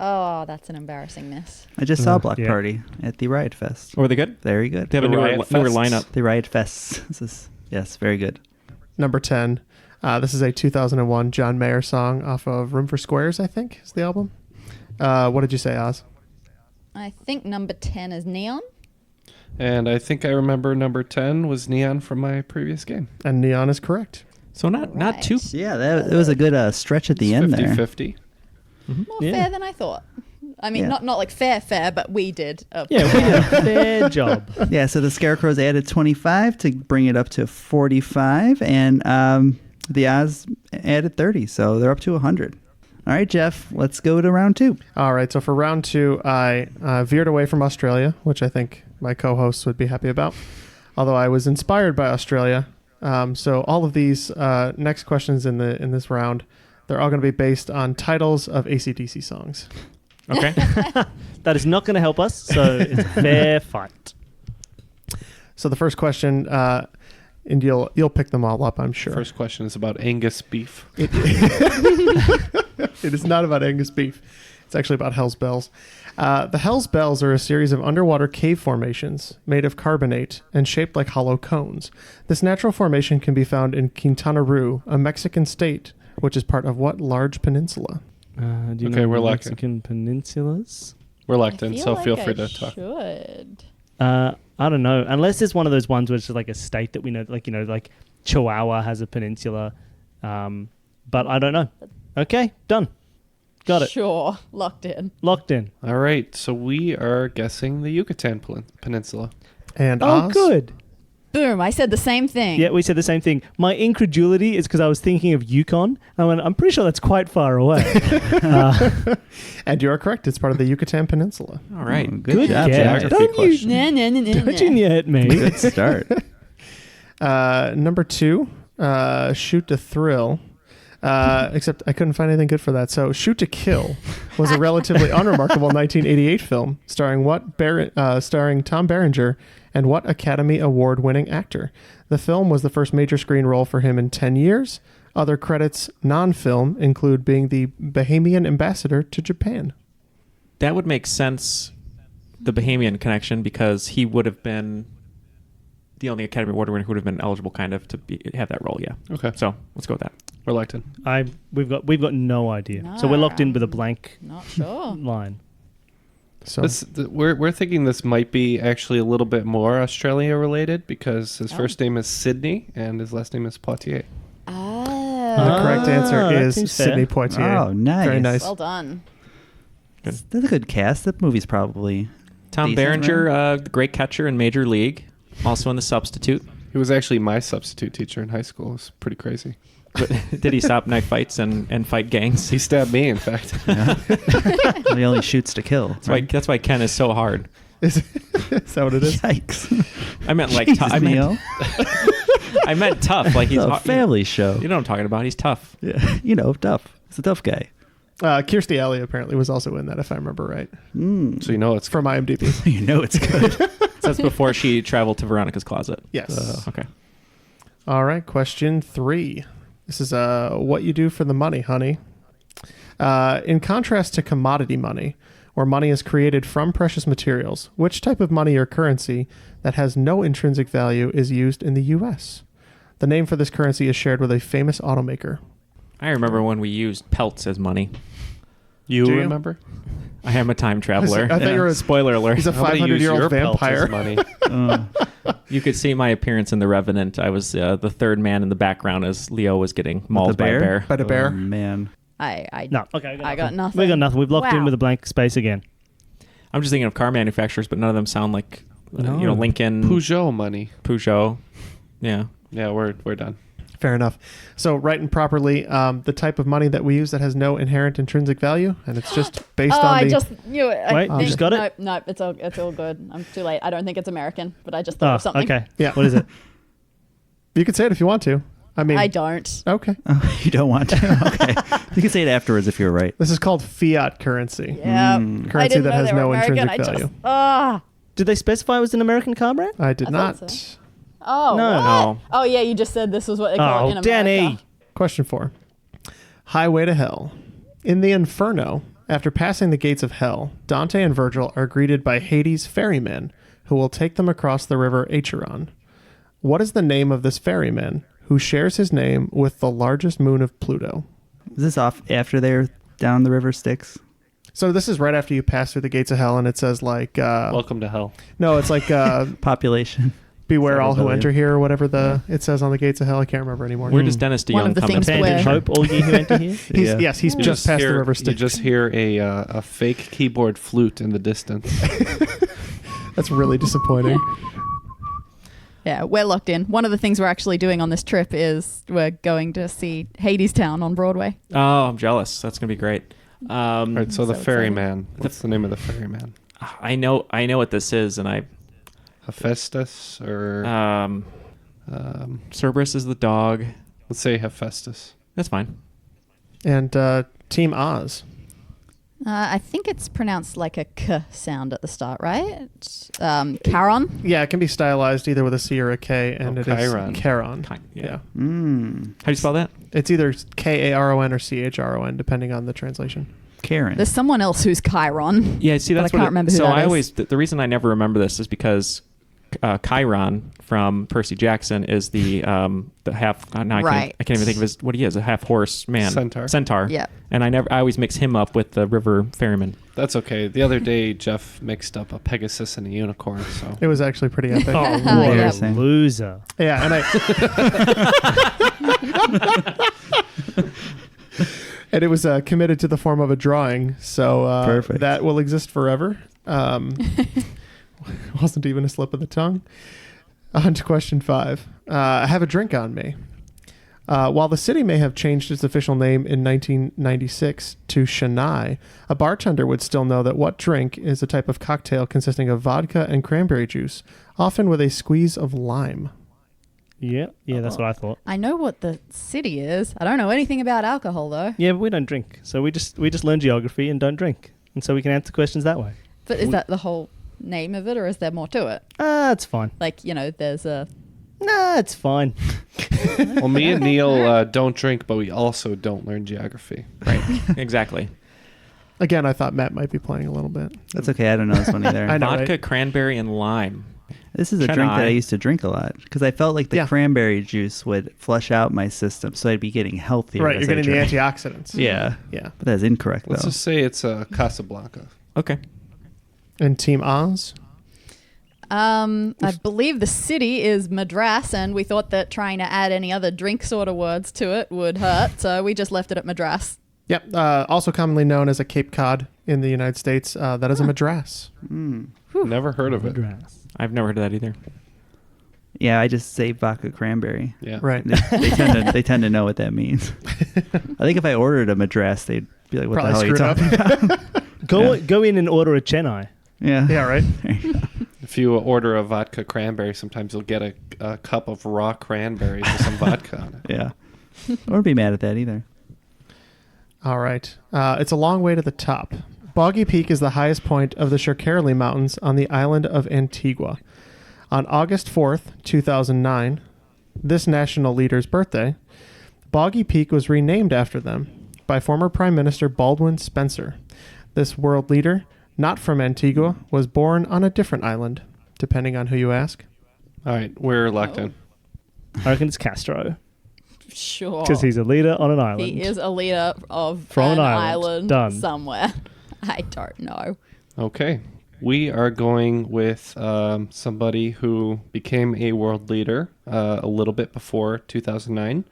Oh, that's an embarrassing miss. I just saw Block yeah. Party at the Riot Fest. Were they good? Very good. They have a The newer Riot Fests. lineup. The Riot Fests. Yes, very good. Number 10. This is a 2001 John Mayer song off of Room for Squares, I think, is the album. What did you say, Oz? I think number 10 is Neon. And I think I remember number 10 was Neon from my previous game. And Neon is correct. So not too. Yeah, that was a good stretch at the end there. 50-50. More Yeah. fair than I thought. I mean, Yeah. not like fair, but we did. Yeah, we did a fair job. Yeah, so the Scarecrows added 25 to bring it up to 45, and the Oz added 30, so they're up to 100. All right, Jeff, let's go to round 2. All right, so for round 2, I veered away from Australia, which I think my co-hosts would be happy about, although I was inspired by Australia. So all of these next questions in this round, they're all going to be based on titles of AC/DC songs. Okay. That is not going to help us, so it's a fair fight. So the first question, and you'll pick them all up, I'm sure. First question is about Angus beef. It is not about Angus beef. It's actually about Hell's Bells. The Hell's Bells are a series of underwater cave formations made of carbonate and shaped like hollow cones. This natural formation can be found in Quintana Roo, a Mexican state, which is part of what large peninsula? Do you Okay, know we're the locked in. Mexican peninsulas? We're locked I in, feel so like feel I free to talk. should. I don't know. Unless it's one of those ones where it's like a state that we know, like, like Chihuahua has a peninsula. But I don't know. Okay, done. Got it. Sure, locked in. Locked in. All right, so we are guessing the Yucatan Peninsula. And Oh, Oz? good. Boom, I said the same thing. Yeah, we said the same thing. My incredulity is because I was thinking of Yukon. I'm pretty sure that's quite far away. And you are correct. It's part of the Yucatan Peninsula. All right. Good job, yeah. Jeff. Don't you, Nah, nah, nah, nah, don't you nah. get me. Good start. Number 2, Shoot to Thrill. Except I couldn't find anything good for that. So Shoot to Kill was a relatively unremarkable 1988 film starring Tom Berenger and what Academy Award-winning actor. The film was the first major screen role for him in 10 years. Other credits, non-film, include being the Bahamian ambassador to Japan. That would make sense, the Bahamian connection, because he would have been the only Academy Award winner who would have been eligible, kind of, to have that role. Yeah. Okay, So let's go with that. we're locked in. We've got no idea. So we're locked in with a blank Not sure. line. So We're thinking this might be actually a little bit more Australia related because his first name is Sydney and his last name is Poitier. Oh. the correct answer that is seems fair. Sidney Poitier. Oh, nice. Very nice. Well done. That's a good cast. That movie's probably Tom decent, Berenger, right? the great catcher in Major League, also in The Substitute. He was actually my substitute teacher in high school. It was pretty crazy. But did he stop knife fights and fight gangs? He stabbed me, in fact. He only shoots to kill. That's why Ken is so hard. Is that what it is? Yikes. I meant like Jesus, I Neil. meant tough. Like he's It's a hard- family show. You know what I'm talking about? He's tough. Yeah, tough. He's a tough guy. Kirstie Alley apparently was also in that, if I remember right. So you know it's From IMDb. It's good. So that's before she traveled to Veronica's closet. Yes. Okay. All right, question 3. This is what you do for the money, honey. In contrast to commodity money, where money is created from precious materials, which type of money or currency that has no intrinsic value is used in the U.S.? The name for this currency is shared with a famous automaker. I remember when we used pelts as money. You Do you? remember? I am a time traveler. I thought you were a- Spoiler alert. He's a How about you use 500-year-old your pelt as vampire. money? You could see my appearance in The Revenant. I was the third man in the background as Leo was getting mauled by a bear. By the bear. Oh, man. I No, okay. I got nothing. We got nothing. We've locked in Wow. with a blank space again. I'm just thinking of car manufacturers, but none of them sound like No. Lincoln, Peugeot money. Peugeot. Yeah. Yeah, we're done. Fair enough. So, right and properly, the type of money that we use that has no inherent intrinsic value, and it's just based on I the... just knew it. Wait, you just got it? Nope, it's all good. I'm too late. I don't think it's American, but I just thought of something. okay. Yeah. What is it? You can say it if you want to. I mean... I don't. Okay. Oh, you don't want to? Okay. You can say it afterwards if you're right. This is called fiat currency. Yeah. I Currency didn't that know has they were no American. intrinsic value. Did they specify it was an American car brand? I did I not. thought so. Oh, No. what? No. Oh, yeah, you just said this was what they call it in America. Danny. Question 4. Highway to Hell. In the Inferno, After passing the gates of hell, Dante and Virgil are greeted by Hades' ferryman, who will take them across the river Acheron. What is the name of this ferryman, who shares his name with the largest moon of Pluto? Is this off after they're down the river Styx? So this is right after you pass through the gates of hell, and it says like... Welcome to hell. No, it's like... Population. Beware all who Rebellion. enter here, or whatever it says on the gates of hell. I can't remember anymore. Where does Dennis DeYoung One of the come in? things Abandon where- hope, all ye who enter here. He's just past the river You Styx. just hear a fake keyboard flute in the distance. That's really disappointing. Yeah, we're locked in. One of the things we're actually doing on this trip is we're going to see Hades Town on Broadway. Oh, I'm jealous. That's gonna be great. All right, so the So ferryman. What's the name of the ferryman? I know what this is, and Hephaestus or Cerberus is the dog. let's say Hephaestus. That's fine. And Team Oz. I think it's pronounced like a k sound at the start, right? Charon. Yeah, it can be stylized either with a C or a K, and it is Chiron. Charon. Yeah. Yeah. How do you spell that? It's either Karon or Chron, depending on the translation. Karen. There's someone else who's Chiron. Yeah, see, But that's I can't remember who So that I is. always the reason I never remember this is because Chiron from Percy Jackson is the half. Now Right. I can't even think of what he is. A half horse man. Centaur. Yeah. And I always mix him up with the river ferryman. That's okay. The other day, Jeff mixed up a Pegasus and a unicorn. So It was actually pretty epic. Oh, what Yeah. a Embarrassing. loser. Yeah, and and it was committed to the form of a drawing, so Perfect. that will exist forever. Wasn't even a slip of the tongue. On to question 5. I have a drink on me. While the city may have changed its official name in 1996 to Chennai, a bartender would still know that what drink is a type of cocktail consisting of vodka and cranberry juice, often with a squeeze of lime. Yeah, that's what I thought. I know what the city is. I don't know anything about alcohol though. Yeah, but we don't drink, so we just learn geography and don't drink, and so we can answer questions that way. But is that the whole name of it, or is there more to it? It's fine. Like, there's a... Nah, it's fine. well, me and Neil don't drink, but we also don't learn geography. Right. Exactly. Again, I thought Matt might be playing a little bit. That's okay. I don't know this one either. I know, Vodka, right? cranberry, and lime. This is a drink that I used to drink a lot because I felt like the Yeah. cranberry juice would flush out my system, so I'd be getting healthier. Right, as you're I getting the drank. antioxidants. Yeah, Yeah. but that's incorrect Let's though. just say it's a Casablanca. Okay. And Team Oz? I believe the city is Madras, and we thought that trying to add any other drink sort of words to it would hurt, so we just left it at Madras. Yep. Also commonly known as a Cape Cod in the United States. That is a Madras. Never heard of it. I've never heard of that either. Yeah, I just say vodka cranberry. Yeah. Right. They tend to know what that means. I think if I ordered a Madras, they'd be like, "What Probably the hell are you screwed up. talking about?" Go in and order a Chennai. Yeah, Yeah, right. If you order a vodka cranberry, sometimes you'll get a cup of raw cranberries with some vodka on it. Yeah, I wouldn't be mad at that either. All right. It's a long way to the top. Boggy Peak is the highest point of the Sherkarli Mountains on the island of Antigua. On August 4th, 2009, this national leader's birthday, Boggy Peak was renamed after them by former Prime Minister Baldwin Spencer. This world leader, not from Antigua, was born on a different island, depending on who you ask. All right, we're locked in. I reckon it's Castro Sure. because he's a leader on an island. He is a leader of From an an island. island Done. somewhere. I don't know. Okay. We are going with somebody who became a world leader a little bit before 2009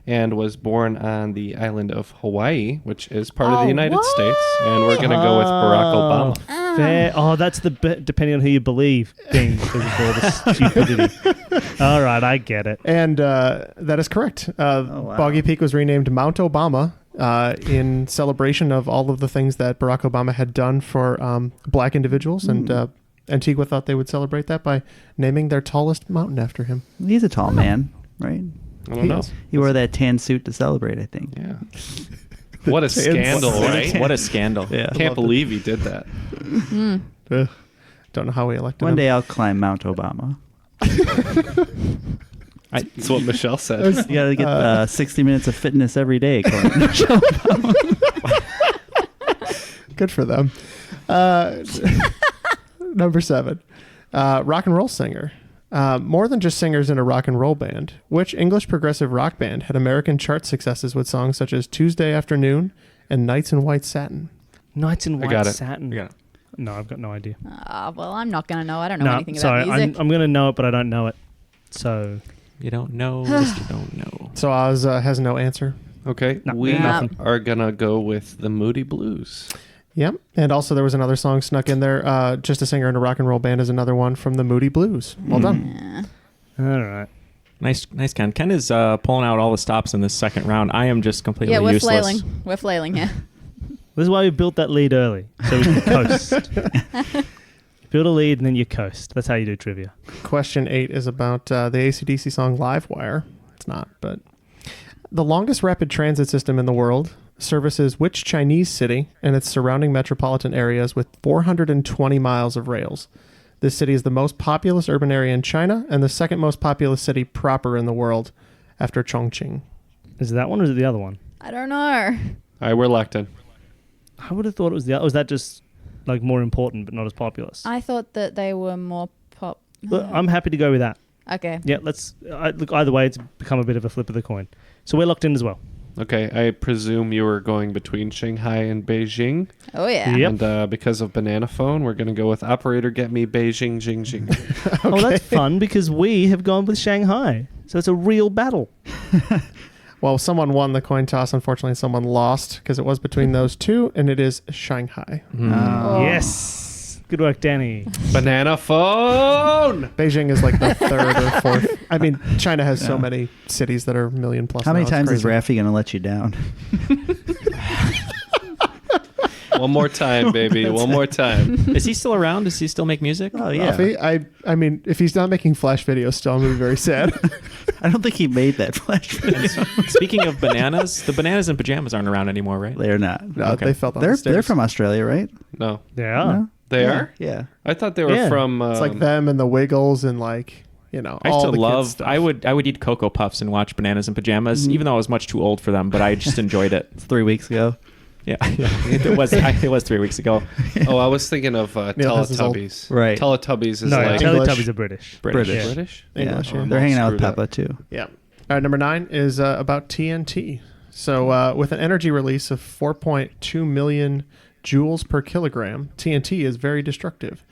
and was born on the island of Hawaii, which is part of the United what? States. And we're going to go with Barack Obama. Fair. Oh, that's the depending on who you believe thing because of all the stupidity. All right, I get it. And that is correct. wow. Boggy Peak was renamed Mount Obama in celebration of all of the things that Barack Obama had done for black individuals. And Antigua thought they would celebrate that by naming their tallest mountain after him. He's a tall man, right? I don't know. is. He wore that tan suit to celebrate, I think. Yeah. What a scandal, right? What a scandal. Yeah. Can't believe he did that. Ugh. Don't know how we elected One him. day I'll climb Mount Obama. That's what Michelle said. You got to get 60 minutes of fitness every day. according to Michelle. Good for them. Number 7. Rock and roll singer. More than just singers in a rock and roll band, which English progressive rock band had American chart successes with songs such as Tuesday Afternoon and Nights in White Satin? Nights in I White got it. Satin. Yeah. No, I've got no idea. Well, I'm not going to know. I don't know No, anything sorry. about music. I'm going to know it, but I don't know it. So You don't know, Mr. Don't Know. So Oz has no answer. Okay, No, we nothing. are gonna go with the Moody Blues. Yep. And also there was another song snuck in there. Just a singer in a rock and roll band is another one from the Moody Blues. Well done. Yeah. all right. Nice, Ken. Ken is pulling out all the stops in this second round. I am just completely Yeah, we're useless. flailing. We're flailing here. This is why we built that lead early, so we can coast. Build a lead and then you coast. That's how you do trivia. Question 8 is about the AC/DC song Live Wire. It's not, but the longest rapid transit system in the world services which Chinese city and its surrounding metropolitan areas with 420 miles of rails? This city is the most populous urban area in China and the second most populous city proper in the world after Chongqing. Is it that one or is it the other one? I don't know. All right, we're locked in. I would have thought it was the other. Was that just like more important but not as populous? I thought that they were more pop. Look, I'm happy to go with that. Okay. Yeah, let's look. Either way, it's become a bit of a flip of the coin. So we're locked in as well. Okay, I presume you were going between Shanghai and Beijing. Oh, yeah. Yep. And because of Banana Phone, we're gonna go with operator get me Beijing Jing Jing. Oh, that's fun because we have gone with Shanghai. So it's a real battle. Well, someone won the coin toss. Unfortunately, someone lost because it was between those two, and it is Shanghai. Oh. Yes. Good work, Danny. Banana Phone. Beijing is like the third or fourth. I mean, China has so many cities that are million plus. How many now, it's times is crazy. Raffi going to let you down? One more time, baby. One more time. Is he still around? Does he still make music? Oh, yeah. Rafi, I mean, if he's not making Flash videos still, I'm going to be very sad. I don't think he made that flash video. Speaking of bananas, the bananas and pajamas aren't around anymore, right? They're not. No, Okay. they felt on They're the stairs. they're from Australia, right? No, Yeah. No? they Yeah. are. Yeah. I thought they were Yeah. from. It's like them and the Wiggles and like, you know, I all used to the kids love. stuff. I would eat Cocoa Puffs and watch Bananas and Pajamas, even though I was much too old for them. But I just enjoyed it. 3 weeks ago. Yeah, it was 3 weeks ago. Oh, I was thinking of Neil has his old- Teletubbies. Right. Teletubbies is No, like English. Teletubbies are British. British. Yeah. British. English, Yeah. yeah. They're hanging out with Screwed up. Peppa, too. Yeah. All right, number 9 is about TNT. So with an energy release of 4.2 million joules per kilogram, TNT is very destructive.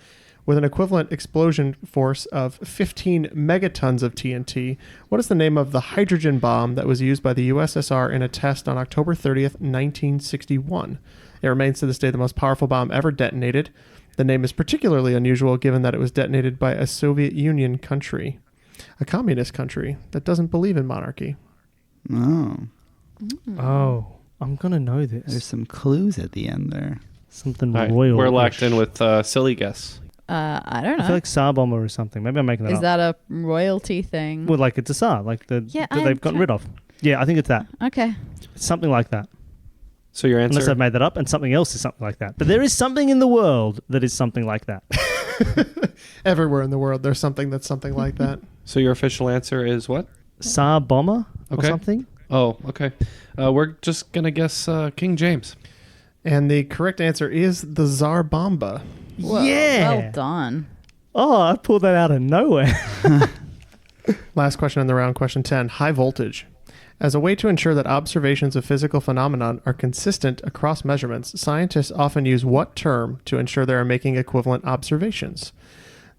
With an equivalent explosion force of 15 megatons of TNT, what is the name of the hydrogen bomb that was used by the USSR in a test on October 30th, 1961? It remains to this day the most powerful bomb ever detonated. The name is particularly unusual given that it was detonated by a Soviet Union country, a communist country that doesn't believe in monarchy. Oh. Oh, I'm going to know There's this. some clues at the end there. Something All right, royal. we're locked in with silly guess. I don't know. I feel like Tsar Bomber or something. Maybe I'm making that Is up. that a royalty thing? Well, like it's a Tsar, like Yeah, that they've gotten rid of. Yeah, I think it's that. Okay. It's something like that. So your answer? Unless I've made that up, and something else is something like that. But there is something in the world that is something like that. Everywhere in the world, there's something that's something like that. So your official answer is what? Tsar Bomber or Okay. something? Oh, okay. We're just gonna guess King James. And the correct answer is the Tsar Bomba. Whoa, Yeah. Well done. Oh, I pulled that out of nowhere. Last question in the round, question 10. High voltage. As a way to ensure that observations of physical phenomenon are consistent across measurements, scientists often use what term to ensure they are making equivalent observations?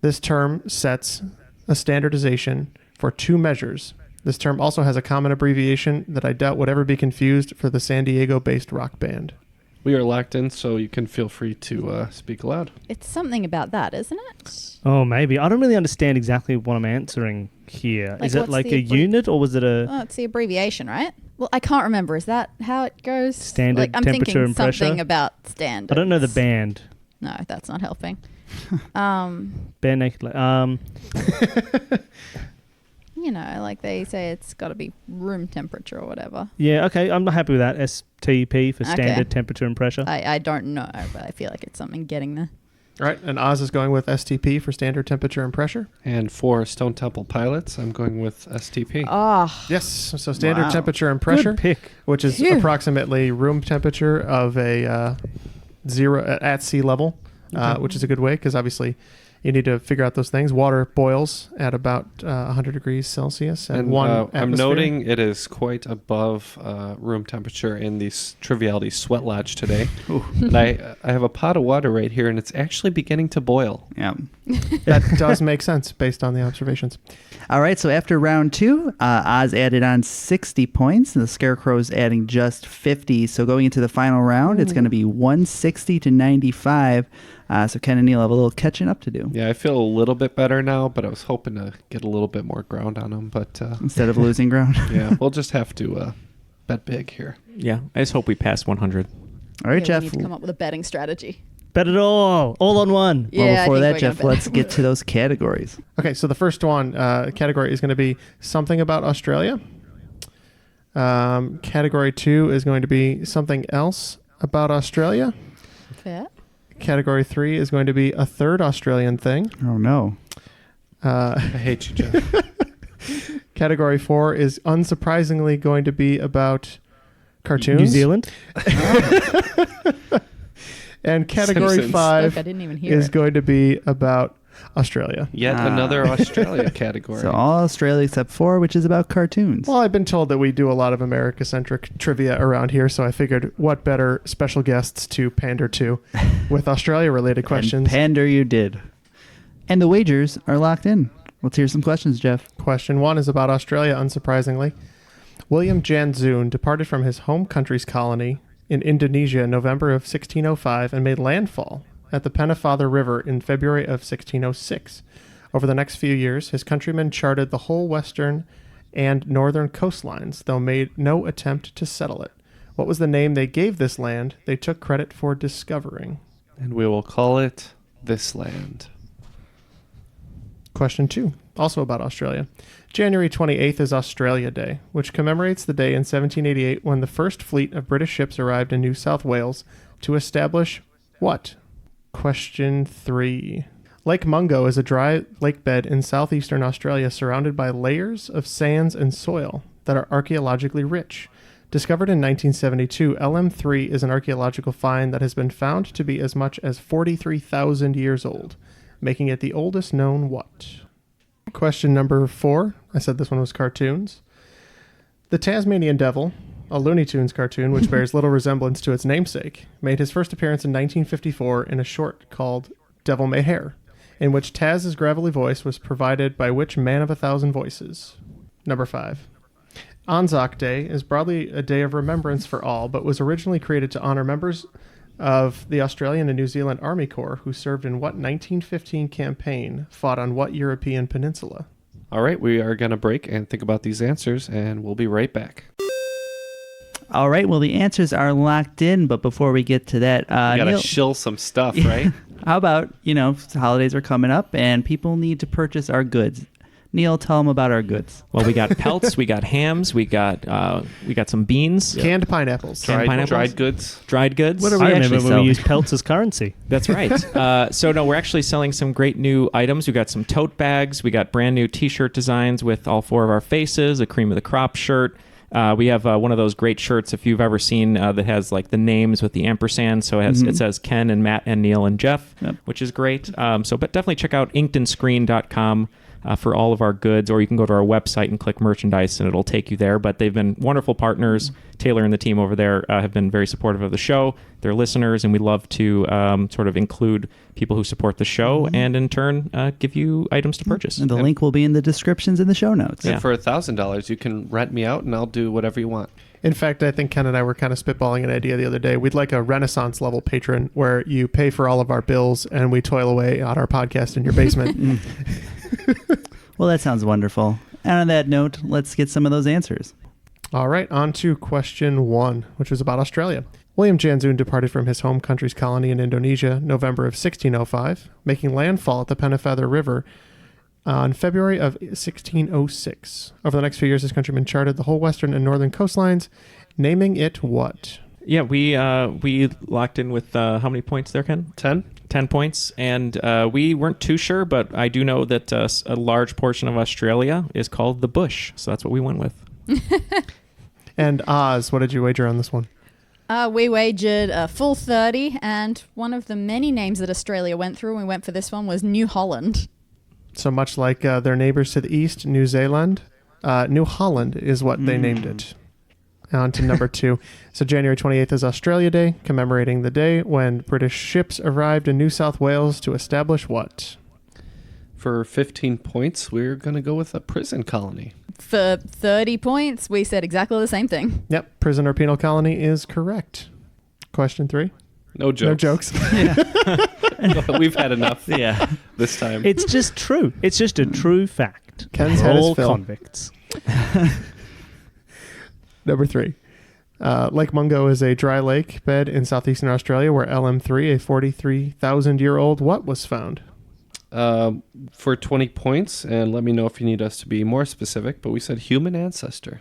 This term sets a standardization for two measures. This term also has a common abbreviation that I doubt would ever be confused for the San Diego-based rock band. We are locked in, so you can feel free to speak aloud. It's something about that, isn't it? Oh, maybe. I don't really understand exactly what I'm answering here. Like, Is it what's like the a unit or was it a Oh, it's the abbreviation, right? Well, I can't remember. Is that how it goes? Standard like, I'm temperature thinking and pressure? something about standards. I don't know the band. No, that's not helping. Bare naked. You know, like they say it's got to be room temperature or whatever. Yeah, okay. I'm not happy with that. STP for standard Okay. temperature and pressure. I don't know, but I feel like it's something getting there. All right, and Oz is going with STP for standard temperature and pressure. And for Stone Temple Pilots, I'm going with STP. Oh, Yes, so standard Wow. temperature and pressure, Good pick. which is Phew. approximately room temperature of a at sea level, which is a good way because obviously you need to figure out those things. Water boils at about 100 degrees Celsius. And I'm noting it is quite above room temperature in the Triviality Sweat Lodge today. And I have a pot of water right here, and it's actually beginning to boil. Yeah. That does make sense based on the observations. All right, so after round 2, Oz added on 60 points, and the Scarecrow's adding just 50. So going into the final round, it's going to be 160 to 95. So Ken and Neal have a little catching up to do. Yeah, I feel a little bit better now, but I was hoping to get a little bit more ground on them. But Instead of losing ground. yeah, we'll just have to bet big here. Yeah, I just hope we pass 100. All right, Yeah, Jeff. we need to come up with a betting strategy. Bet it all on one. Yeah, Well, I before think that, we're Jeff, gonna bet. let's get to those categories. Okay, so the first one category is going to be something about Australia. Category 2 is going to be something else about Australia. Fair. Category 3 is going to be a third Australian thing. Oh, no. I hate you, Jeff. Category 4 is unsurprisingly going to be about cartoons. New Zealand. And category Simpsons. 5 Look, I didn't even hear is it. going to be about Australia. Yet another Australia category. So all Australia except 4, which is about cartoons. Well, I've been told that we do a lot of America-centric trivia around here, so I figured what better special guests to pander to with Australia-related questions. And pander you did. And the wagers are locked in. Let's hear some questions, Jeff. Question 1 is about Australia, unsurprisingly. William Janzoon departed from his home country's colony in Indonesia in November of 1605 and made landfall at the Pennefather River in February of 1606. Over the next few years, his countrymen charted the whole western and northern coastlines, though made no attempt to settle it. What was the name they gave this land they took credit for discovering? And we will call it This Land. Question 2, also about Australia. January 28th is Australia Day, which commemorates the day in 1788 when the first fleet of British ships arrived in New South Wales to establish what? Question 3. Lake Mungo is a dry lake bed in southeastern Australia surrounded by layers of sands and soil that are archaeologically rich. Discovered in 1972, LM3 is an archaeological find that has been found to be as much as 43,000 years old, making it the oldest known what? Question number 4. I said this one was cartoons. The Tasmanian Devil, a Looney Tunes cartoon which bears little resemblance to its namesake, made his first appearance in 1954 in a short called Devil May Hair, in which Taz's gravelly voice was provided by which man of 1,000 voices? Number 5. Anzac Day is broadly a day of remembrance for all, but was originally created to honor members of the Australian and New Zealand Army Corps who served in what 1915 campaign fought on what European peninsula? All right, we are going to break and think about these answers, and we'll be right back. All right, well, the answers are locked in, but before we get to that, We got to Neal, shill some stuff, right? how about, holidays are coming up and people need to purchase our goods. Neal, tell them about our goods. Well, we got pelts, we got hams, we got some beans, Canned pineapples. Canned pineapples. Dried goods. dried goods. What are we I remember actually when selling? we used pelts as currency. That's right. So no, we're actually selling some great new items. We got some tote bags. We got brand new T-shirt designs with all 4 of our faces. A cream of the crop shirt. We have one of those great shirts if you've ever seen that has like the names with the ampersand. So it says Ken and Matt and Neal and Jeff, which is great. But definitely check out inkedandscreen.com. For all of our goods, or you can go to our website and click merchandise and it'll take you there. But they've been wonderful partners. Taylor and the team over there have been very supportive of the show. They're listeners, and we love to sort of include people who support the show and in turn give you items to purchase. And the link will be in the descriptions in the show notes. Yeah. And for $1,000, you can rent me out, and I'll do whatever you want. In fact, I think Ken and I were kind of spitballing an idea the other day. We'd like a Renaissance level patron where you pay for all of our bills and we toil away on our podcast in your basement. Well, that sounds wonderful. And on that note, let's get some of those answers. All right, on to question 1, which was about Australia. William Janzoon departed from his home country's colony in Indonesia, November of 1605, making landfall at the Pennefather River on February of 1606. Over the next few years, his countrymen charted the whole western and northern coastlines, naming it what? Yeah, we locked in with how many points there, Ken? 10? 10 points, and we weren't too sure, but I do know that a large portion of Australia is called the bush, so that's what we went with. And Oz, what did you wager on this one? We wagered a full 30, and one of the many names that Australia went through when we went for this one was New Holland. So much like their neighbors to the east, New Zealand, New Holland is what they named it. On to number 2. So January 28th is Australia Day, commemorating the day when British ships arrived in New South Wales to establish what? For 15 points, we're going to go with a prison colony. For 30 points, we said exactly the same thing. Yep, prison or penal colony is correct. Question 3. No jokes. No jokes. We've had enough Yeah. this time. It's just true. It's just a true fact. Ken's We're head is all filled. convicts. Number 3. Lake Mungo is a dry lake bed in southeastern Australia where LM3, a 43,000-year-old what was found? For 20 points, and let me know if you need us to be more specific, but we said human ancestor.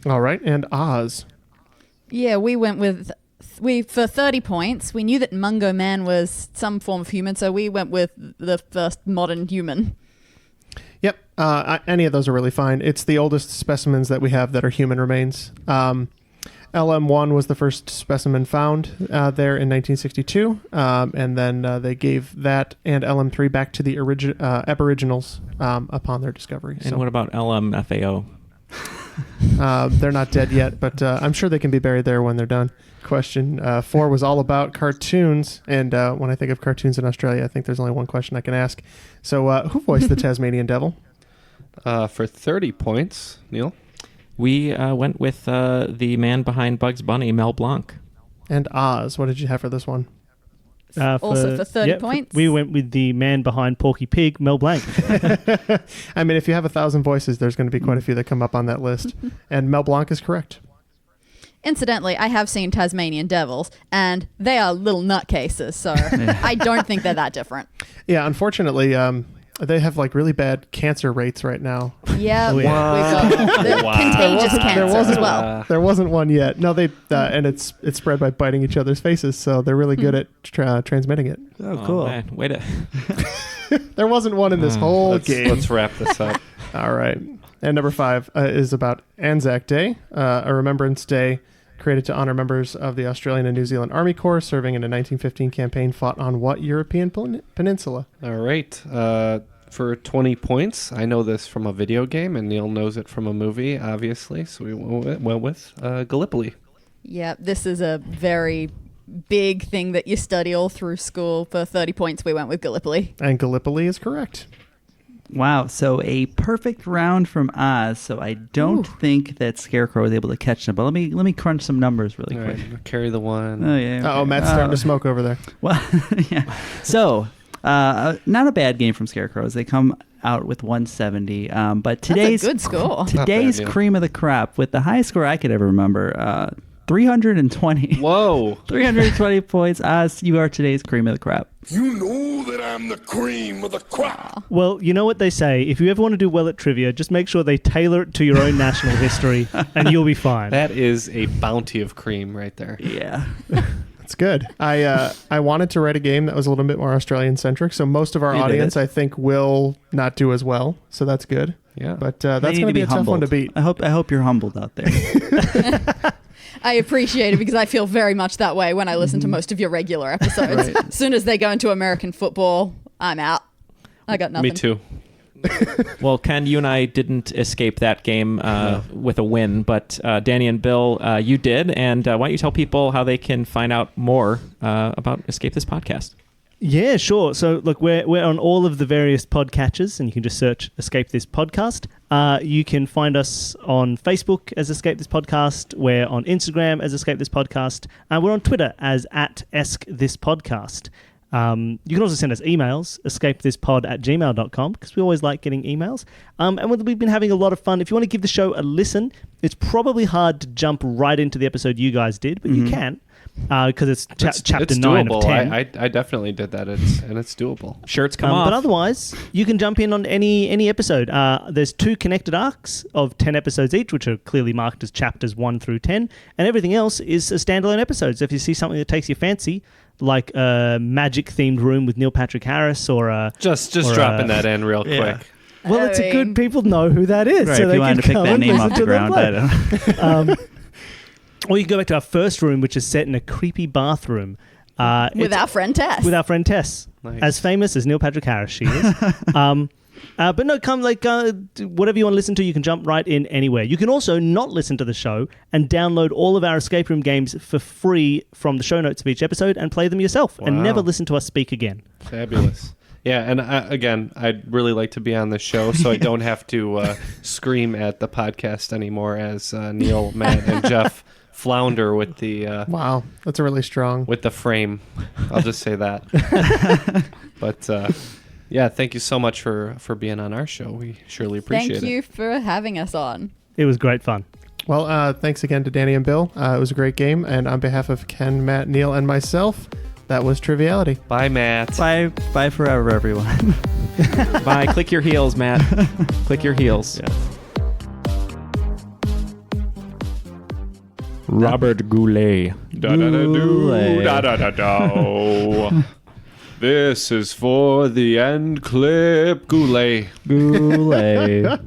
All right, and Oz. Yeah, we went with... for 30 points, we knew that Mungo Man was some form of human, so we went with the first modern human. Yep, any of those are really fine. It's the oldest specimens that we have that are human remains. LM1 was the first specimen found there in 1962, and then they gave that and LM3 back to the Aboriginals upon their discovery. And what about LMFAO? They're not dead yet, but I'm sure they can be buried there when they're done. Question 4 was all about cartoons, and when I think of cartoons in Australia, I think there's only one question I can ask. So who voiced the Tasmanian Devil? For 30 points, Neil? We went with the man behind Bugs Bunny, Mel Blanc. And Oz, what did you have for this one? Also for 30 points? We went with the man behind Porky Pig, Mel Blanc. I mean, if you have 1,000 voices, there's going to be quite a few that come up on that list. And Mel Blanc is correct. Incidentally, I have seen Tasmanian devils, and they are little nutcases, so I don't think they're that different. Yeah, unfortunately, they have like really bad cancer rates right now. Yeah, Oh, yeah. we've got the contagious cancer as well. There wasn't one yet. No, they and it's spread by biting each other's faces, so they're really good at transmitting it. Oh, cool. Man. Way to... There wasn't one in this whole game. Let's wrap this up. All right. And number 5 is about Anzac Day, a remembrance day created to honor members of the Australian and New Zealand Army Corps serving in a 1915 campaign fought on what European peninsula? All right. For 20 points, I know this from a video game, and Neil knows it from a movie, obviously. So we went with Gallipoli. Yeah, this is a very big thing that you study all through school. For 30 points, we went with Gallipoli. And Gallipoli is correct. Wow, so a perfect round from Oz. So I don't think that Scarecrow was able to catch them. But let me crunch some numbers really All quick. right, carry the one. Oh yeah. Oh, okay. Matt's starting to smoke over there. Well, yeah. So not a bad game from Scarecrows. They come out with 170. But today's That's a good score. Today's Not bad, yeah. cream of the crop with the highest score I could ever remember. 320. Whoa. 320 points. Oz, you are today's cream of the crop. You know that I'm the cream of the crop. Well, you know what they say. If you ever want to do well at trivia, just make sure they tailor it to your own national history, and you'll be fine. That is a bounty of cream right there. Yeah. It's good. I wanted to write a game that was a little bit more Australian centric, so most of our You did audience it. I think will not do as well. So that's good. Yeah. But They that's need going to be a tough one to humbled. beat. I hope you're humbled out there. I appreciate it because I feel very much that way when I listen to most of your regular episodes. Right. As soon as they go into American football, I'm out. I got nothing. Me too. Well, Ken, you and I didn't escape that game with a win, but Dani and Bill, you did. And why don't you tell people how they can find out more about Escape This Podcast? Yeah, sure. So, look, we're on all of the various podcatchers, and you can just search Escape This Podcast. You can find us on Facebook as Escape This Podcast. We're on Instagram as Escape This Podcast. We're on Twitter as @EskThisPodcast. You can also send us emails, escapethispod@gmail.com, because we always like getting emails. And we've been having a lot of fun. If you want to give the show a listen, it's probably hard to jump right into the episode you guys did, but you can. Because it's chapter it's 9 doable. of 10. I definitely did that, and it's doable. Shirts come off. But otherwise, you can jump in on any episode. There's 2 connected arcs of 10 episodes each, which are clearly marked as chapters 1 through 10, and everything else is a standalone episode. So if you see something that takes your fancy, like a magic-themed room with Neil Patrick Harris, or a... Just or dropping that in real Yeah. quick. Well, it's a good... People know who that is. Right, so if they you wanted can to pick come that and name listen off the to them ground, I play. don't. Or you can go back to our first room, which is set in a creepy bathroom. With our friend Tess. With our friend Tess. Nice. As famous as Neil Patrick Harris she is. But no, whatever you want to listen to, you can jump right in anywhere. You can also not listen to the show and download all of our escape room games for free from the show notes of each episode and play them yourself and never listen to us speak again. Fabulous. Yeah, and again, I'd really like to be on the show so I don't have to scream at the podcast anymore as Neil, Matt, and Jeff flounder with the Wow, that's really strong. with the frame. I'll just say that. But yeah, thank you so much for being on our show. We surely appreciate it. Thank you for having us on. It was great fun. Well, thanks again to Dani and Bill. It was a great game. And on behalf of Ken, Matt, Neil, and myself, that was Triviality. Bye, Matt. Bye forever, everyone. Bye. Click your heels, Matt. Click your heels. Yes. Robert Goulet. Goulet. Da-da-da-do. This is for the end clip, Goulet. Goulet.